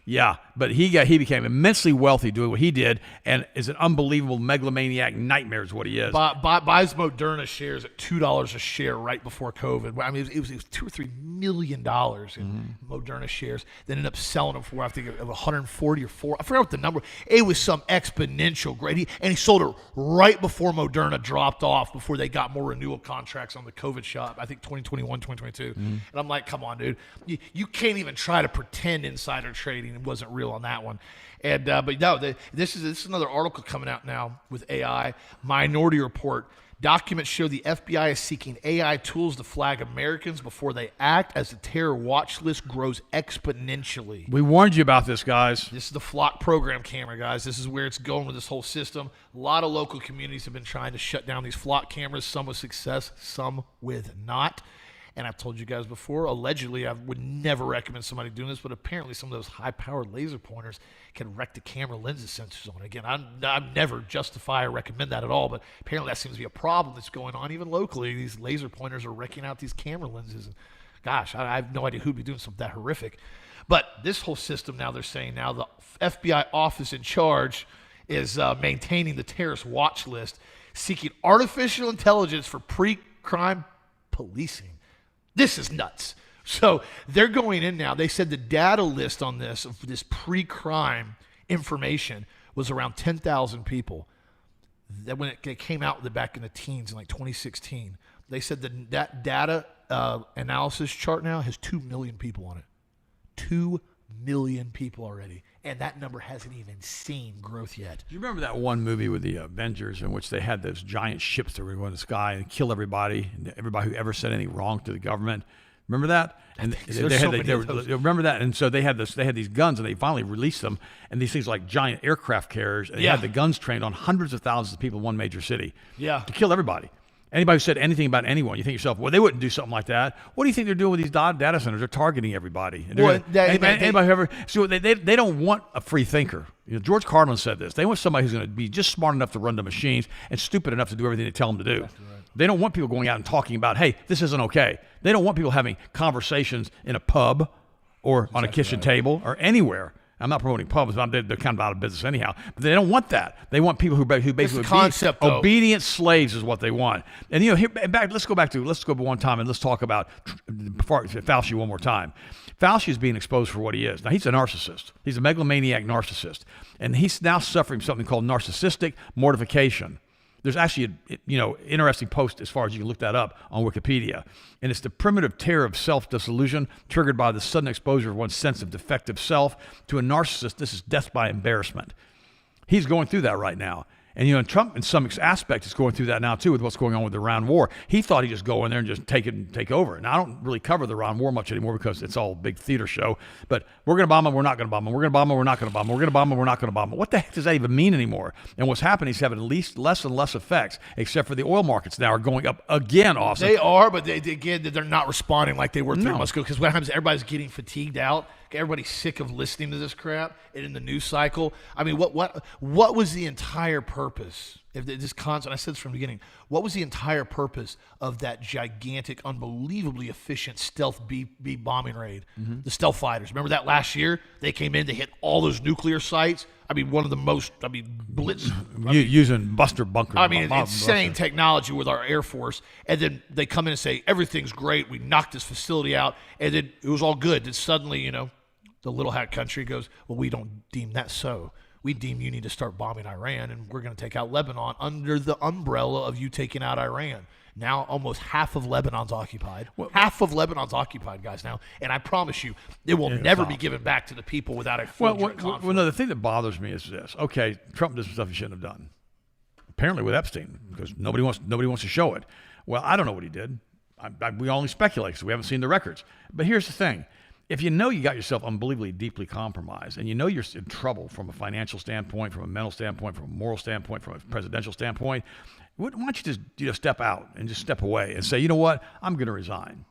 Yeah, but he became immensely wealthy doing what he did, and is an unbelievable megalomaniac nightmare is what he is. Buys Moderna shares at $2 a share right before COVID. I mean, it was $2 or $3 million in Moderna shares. Then ended up selling them for, I think, 140 or 4. I forgot what the number. It was some exponential grade. And he sold it right before Moderna dropped off, before they got more renewal contracts on the COVID shot. I think 2021, 2022. And I'm like, come on, dude. You can't even try to pretend insider trading. It wasn't real on that one. And but no, this is another article coming out now with AI. Minority Report. Documents show the FBI is seeking AI tools to flag Americans before they act, as the terror watch list grows exponentially. We warned you about this, guys. This is the Flock program camera, guys. This is where it's going with this whole system. A lot of local communities have been trying to shut down these Flock cameras, some with success, some with not. And I've told you guys before, allegedly, I would never recommend somebody doing this, but apparently some of those high-powered laser pointers can wreck the camera lenses sensors on. Again, I'd never justify or recommend that at all, but apparently that seems to be a problem that's going on even locally. These laser pointers are wrecking out these camera lenses. And gosh, I have no idea who'd be doing something that horrific. But this whole system now, they're saying now the FBI office in charge is maintaining the terrorist watch list, seeking artificial intelligence for pre-crime policing. This is nuts. So they're going in now. They said the data list on this, of this pre-crime information, was around 10,000 people. That when it came out back in the teens in like 2016, they said that data analysis chart now has 2 million people on it. 2 million people already. And that number hasn't even seen growth yet. Do you remember that one movie with the Avengers in which they had those giant ships that were going in the sky and kill everybody who ever said anything wrong to the government? Remember that? And remember that? And so they had these guns, and they finally released them, and these things like giant aircraft carriers, and they had the guns trained on hundreds of thousands of people in one major city to kill everybody. Anybody who said anything about anyone, you think to yourself, well, they wouldn't do something like that. What do you think they're doing with these data centers? They're targeting everybody. Anybody who ever, so they don't want a free thinker. George Carlin said this. They want somebody who's going to be just smart enough to run the machines and stupid enough to do everything they tell them to do. Right. They don't want people going out and talking about, hey, this isn't okay. They don't want people having conversations in a pub or on a kitchen table or anywhere. I'm not promoting pubs, but they're kind of out of business anyhow. But they don't want that. They want people who basically obedient slaves is what they want. And let's go one time and let's talk about Fauci one more time. Fauci is being exposed for what he is. Now, he's a narcissist. He's a megalomaniac narcissist, and he's now suffering something called narcissistic mortification. There's actually an interesting post as far as you can look that up on Wikipedia. And it's the primitive terror of self-disillusion triggered by the sudden exposure of one's sense of defective self. To a narcissist, this is death by embarrassment. He's going through that right now. And Trump, in some aspect, is going through that now, too, with what's going on with the Iran war. He thought he'd just go in there and just take over. Now, I don't really cover the Iran war much anymore because it's all a big theater show. But we're going to bomb him, we're not going to bomb him. We're going to bomb him, we're not going to bomb him. We're going to bomb him, we're not going to bomb him. What the heck does that even mean anymore? And what's happening is having at least less and less effects, except for the oil markets now are going up again, Austin. They are, but they're not responding like they were 3 months ago. Because what happens is everybody's getting fatigued out. Everybody's sick of listening to this crap and in the news cycle. I mean, what was the entire purpose? If this concept, I said this from the beginning, what was the entire purpose of that gigantic, unbelievably efficient stealth B bombing raid? Mm-hmm. The stealth fighters. Remember that last year? They came in, they hit all those nuclear sites. I mean, one of the most, blitz. Using buster bunkers. I mean, insane technology with our Air Force. And then they come in and say, everything's great. We knocked this facility out. And then it was all good. Then suddenly, the little hat country goes, well, we don't deem that so. we deem you need to start bombing Iran, and we're going to take out Lebanon under the umbrella of you taking out Iran. Now almost half of Lebanon's occupied. Half of Lebanon's occupied, guys, now. And I promise you, it will never be given back to the people without a conflict. Well, no, the thing that bothers me is this. Okay, Trump did some stuff he shouldn't have done. Apparently with Epstein, because nobody wants to show it. Well, I don't know what he did. We only speculate, so we haven't seen the records. But here's the thing. If you know you got yourself unbelievably deeply compromised, and you know you're in trouble from a financial standpoint, from a mental standpoint, from a moral standpoint, from a presidential standpoint, why don't you just step out and just step away and say, you know what, I'm going to resign.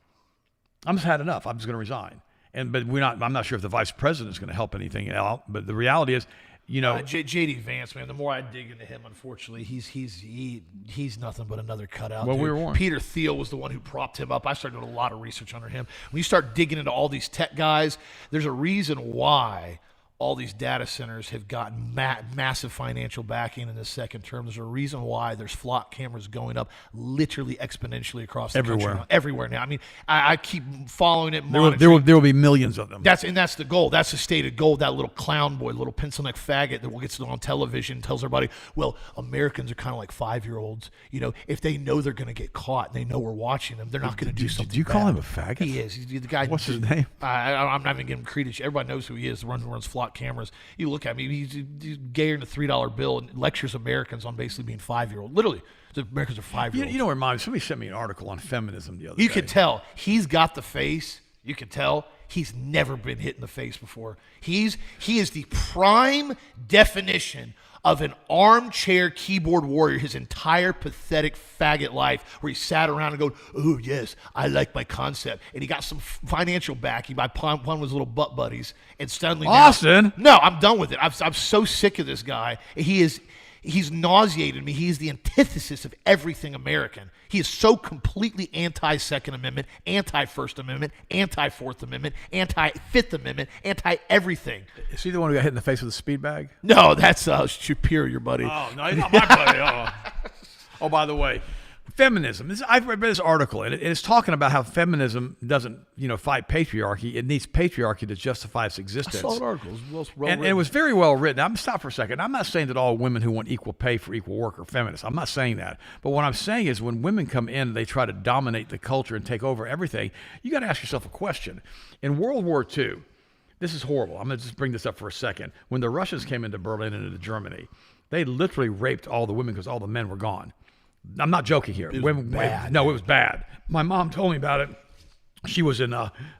I'm just had enough. I'm just going to resign. But I'm not sure if the vice president is going to help anything out. But the reality is, you know, J.D. Vance, man. The more I dig into him, unfortunately, he's nothing but another cutout. Well, dude. we were warned. Peter Thiel was the one who propped him up. I started doing a lot of research under him. When you start digging into all these tech guys, there's a reason why all these data centers have gotten massive financial backing in this second term. There's a reason why there's flock cameras going up literally exponentially across the country now, everywhere now. I mean, I keep following it. There will be millions of them. That's the goal. That's the stated goal. That little clown boy, little pencil neck faggot that gets on television tells everybody, well, Americans are kind of like 5-year-olds. You know, if they know they're going to get caught and they know we're watching them, they're not going to do something. Did you call him a faggot? He is. He's the guy. What's his name? I'm not even giving him credence. Everybody knows who he is. The one who runs flock cameras. You look at me, he's gayer than a $3 bill and lectures Americans on basically being 5-year-old. Literally, the Americans are 5-year-olds. You know what reminds me? Somebody sent me an article on feminism the other day. You can tell he's got the face. You can tell he's never been hit in the face before. He is the prime definition of an armchair keyboard warrior his entire pathetic faggot life, where he sat around and go, oh, yes, I like my concept. And he got some financial backing by one of his little butt buddies. And suddenly Austin? No, I'm done with it. I'm so sick of this guy. He's nauseated me. He's the antithesis of everything American. He is so completely anti-Second Amendment, anti-First Amendment, anti-Fourth Amendment, anti-Fifth Amendment, anti-everything. Is he the one who got hit in the face with a speed bag? No, that's Shapiro, your buddy. Oh, no, he's not my buddy. Oh, by the way, feminism. I've read this article, and it's talking about how feminism doesn't, fight patriarchy. It needs patriarchy to justify its existence. I saw an article. It was well and it was very well written. I'm stop for a second. I'm not saying that all women who want equal pay for equal work are feminists. I'm not saying that. But what I'm saying is when women come in, they try to dominate the culture and take over everything. You got to ask yourself a question. In World War II, this is horrible. I'm going to just bring this up for a second. When the Russians came into Berlin and into Germany, they literally raped all the women because all the men were gone. I'm not joking here. It was bad. No, it was bad. My mom told me about it. She was in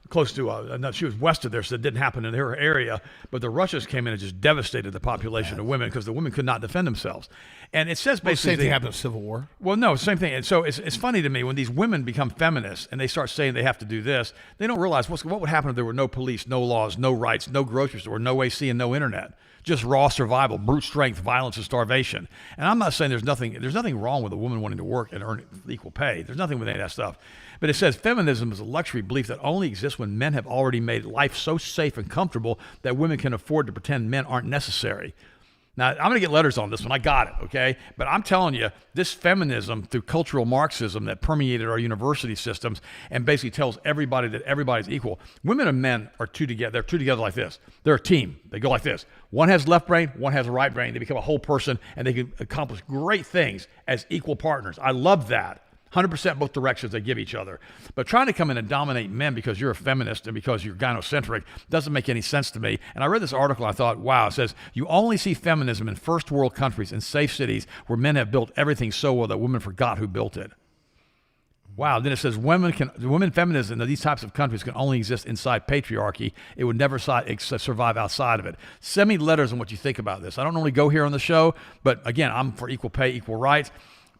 close to, she was west of there, so it didn't happen in her area. But the Russians came in and just devastated the population of women because the women could not defend themselves. And it says basically... the same thing happened in the Civil War. Well, no, same thing. And so it's funny to me when these women become feminists and they start saying they have to do this, they don't realize what would happen if there were no police, no laws, no rights, no grocery store, no AC, and no internet. Just raw survival, brute strength, violence, and starvation. And I'm not saying there's nothing wrong with a woman wanting to work and earn equal pay. There's nothing with any of that stuff. But it says feminism is a luxury belief that only exists when men have already made life so safe and comfortable that women can afford to pretend men aren't necessary. Now, I'm going to get letters on this one. I got it, okay? But I'm telling you, this feminism through cultural Marxism that permeated our university systems and basically tells everybody that everybody's equal. Women and men are two together. They're two together like this. They're a team. They go like this. One has left brain, one has a right brain. They become a whole person, and they can accomplish great things as equal partners. I love that. 100% both directions they give each other. But trying to come in and dominate men because you're a feminist and because you're gynocentric doesn't make any sense to me. And I read this article and I thought, wow, it says, you only see feminism in first world countries and safe cities where men have built everything so well that women forgot who built it. Wow. Then it says women feminism in these types of countries can only exist inside patriarchy. It would never survive outside of it. Send me letters on what you think about this. I don't normally go here on the show, but again, I'm for equal pay, equal rights.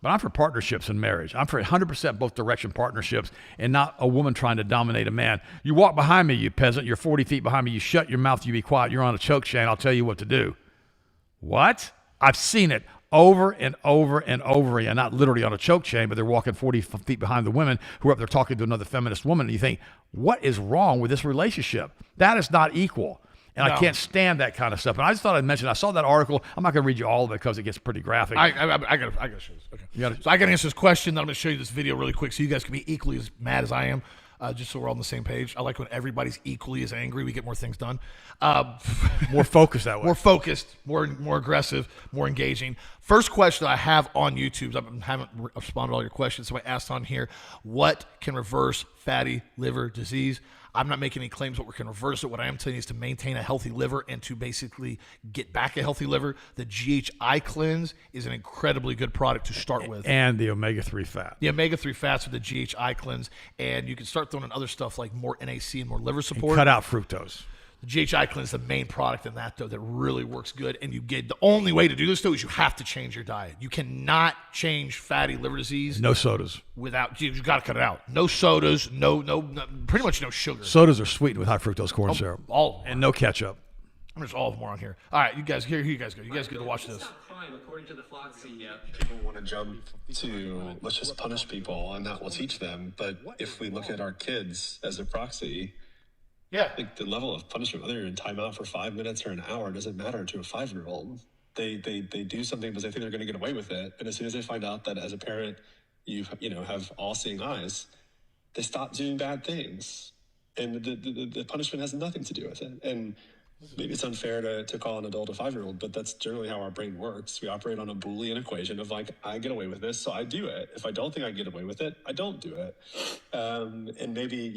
But I'm for partnerships in marriage. I'm for 100% both direction partnerships and not a woman trying to dominate a man. You walk behind me, you peasant. You're 40 feet behind me. You shut your mouth. You be quiet. You're on a choke chain. I'll tell you what to do. What? I've seen it over and over and over again. Not literally on a choke chain, but they're walking 40 feet behind the women who are up there talking to another feminist woman. And you think, what is wrong with this relationship? That is not equal. And no. I can't stand that kind of stuff. And I just thought I'd mention, I saw that article. I'm not going to read you all of it because it gets pretty graphic. I got to show this. Okay. So I got to answer this question. Then I'm going to show you this video really quick so you guys can be equally as mad as I am. just so we're all on the same page. I like when everybody's equally as angry. We get more things done. More focused that way. More focused, more aggressive, more engaging. First question I have on YouTube, I haven't responded to all your questions, so I asked on here, what can reverse fatty liver disease? I'm not making any claims what can reverse it. What I am telling you is to maintain a healthy liver and to basically get back a healthy liver. The GHI cleanse is an incredibly good product to start with. And the omega-3 fat. The omega-3 fats with the GHI cleanse. And you can start throwing in other stuff like more NAC and more liver support. And cut out fructose. The GHI cleanse is the main product in that, though, that really works good. And the only way to do this, though, is you have to change your diet. You cannot change fatty liver disease. No sodas. You got to cut it out. No sodas, pretty much no sugar. Sodas are sweetened with high fructose corn syrup. All and no ketchup. There's all of them on here. All right, you guys, here you guys go. You guys get to watch this. According to the Foxy, people want to jump to let's just punish people and that will teach them. But if we look at our kids as a proxy, like the level of punishment, whether you're in timeout for 5 minutes or an hour, doesn't matter to a 5-year-old. They do something because they think they're going to get away with it, and as soon as they find out that as a parent you have all-seeing eyes, they stop doing bad things, and the punishment has nothing to do with it. And maybe it's unfair to call an adult a 5-year-old, but that's generally how our brain works. We operate on a Boolean equation of like, I get away with this, so I do it. If I don't think I get away with it, I don't do it. And maybe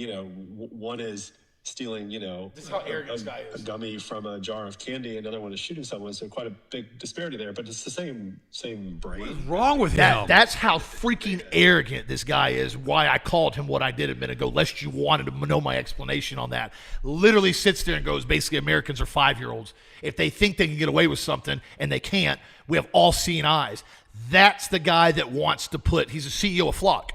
one is stealing, this is how arrogant this guy is. A gummy from a jar of candy, another one is shooting someone, so quite a big disparity there, but it's the same brain. What's wrong with him? That's how freaking arrogant this guy is, why I called him what I did a minute ago, lest you wanted to know my explanation on that. Literally sits there and goes, basically Americans are 5-year-olds. If they think they can get away with something and they can't, we have all seeing eyes. That's the guy that wants to he's a CEO of Flock.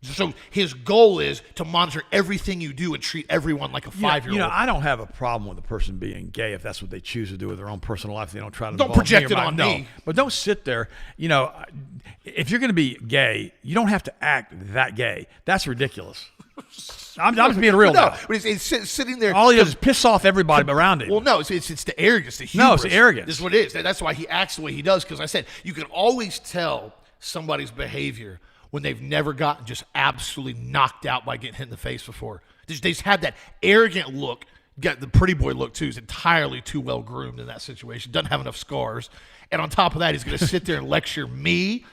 So his goal is to monitor everything you do and treat everyone like a 5-year-old. I don't have a problem with a person being gay if that's what they choose to do with their own personal life. They don't try to don't project it on me. But don't sit there. If you're going to be gay, you don't have to act that gay. That's ridiculous. I'm just being real. No, but it's sitting there. All he does is piss off everybody around him. Well, no, it's the arrogance, the hubris. No, it's the arrogance. This is what it is. That's why he acts the way he does, because I said you can always tell somebody's behavior when they've never gotten just absolutely knocked out by getting hit in the face before. They just had that arrogant look, got the pretty boy look too. He's entirely too well groomed in that situation, doesn't have enough scars. And on top of that, he's going to sit there and lecture me,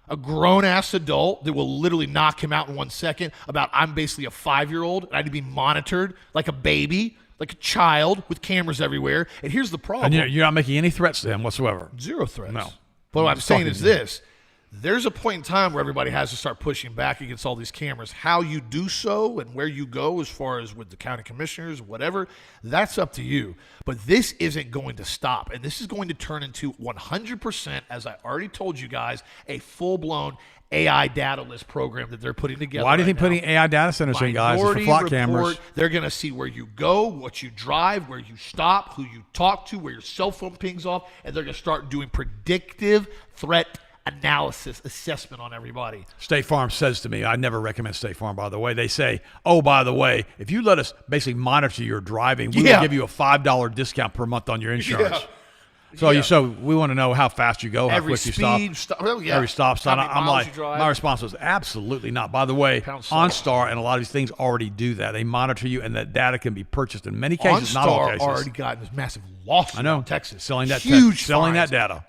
a grown-ass adult that will literally knock him out in 1 second, about I'm basically a 5-year-old and I need to be monitored like a baby, like a child with cameras everywhere. And here's the problem. And you're not making any threats to him whatsoever. Zero threats. No. But what I'm saying is this. There's a point in time where everybody has to start pushing back against all these cameras. How you do so and where you go as far as with the county commissioners, whatever, that's up to you. But this isn't going to stop. And this is going to turn into 100%, as I already told you guys, a full-blown AI data list program that they're putting together. Why do you think putting AI data centers in, guys, is for flock cameras? They're going to see where you go, what you drive, where you stop, who you talk to, where your cell phone pings off, and they're going to start doing predictive threat analysis, assessment on everybody. State Farm says to me, I never recommend State Farm, by the way. They say, oh, by the way, if you let us basically monitor your driving, we will give you a $5 discount per month on your insurance. So we want to know how fast you go, how quick you stop. Every stop sign. I'm like, my response was absolutely not. By the way, OnStar and a lot of these things already do that. They monitor you, and that data can be purchased in many cases, not all cases. OnStar already got this massive lawsuit in Texas. Selling that data.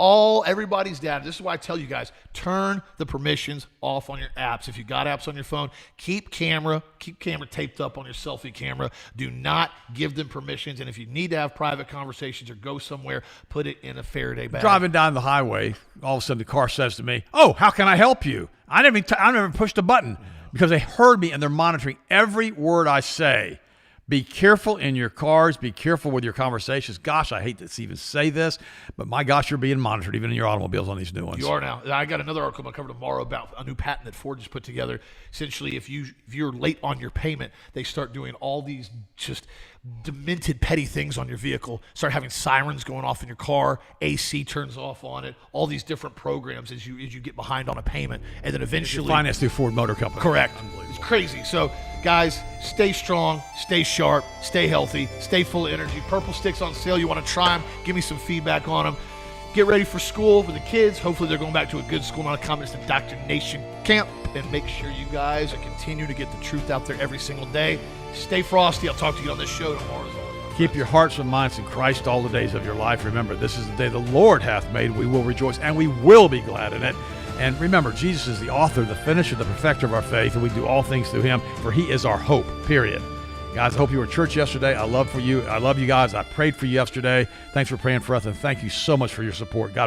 Everybody's data. This is why I tell you guys, turn the permissions off on your apps. If you got apps on your phone, keep camera taped up on your selfie camera. Do not give them permissions. And if you need to have private conversations or go somewhere, put it in a Faraday bag. Driving down the highway, all of a sudden the car says to me, oh, how can I help you? I never pushed a button because they heard me and they're monitoring every word I say. Be careful in your cars. Be careful with your conversations. Gosh, I hate to even say this, but my gosh, you're being monitored even in your automobiles on these new ones. You are now. I got another article I'm going to cover tomorrow about a new patent that Ford just put together. Essentially, if you're late on your payment, they start doing all these just demented petty things on your vehicle. Start having sirens going off in your car. AC turns off on it. All these different programs as you get behind on a payment, and then eventually financed through Ford Motor Company. Correct. It's crazy. So, guys, stay strong, stay sharp, stay healthy, stay full of energy. Purple Sticks on sale. You want to try them? Give me some feedback on them. Get ready for school for the kids. Hopefully they're going back to a good school, not a communist indoctrination camp. And make sure you guys continue to get the truth out there every single day. Stay frosty. I'll talk to you on this show tomorrow. Keep your hearts and minds in Christ all the days of your life. Remember, this is the day the Lord hath made. We will rejoice and we will be glad in it. And remember, Jesus is the author, the finisher, the perfecter of our faith, and we do all things through him, for he is our hope, period. Guys, I hope you were at church yesterday. I love you guys. I prayed for you yesterday. Thanks for praying for us, and thank you so much for your support. God bless.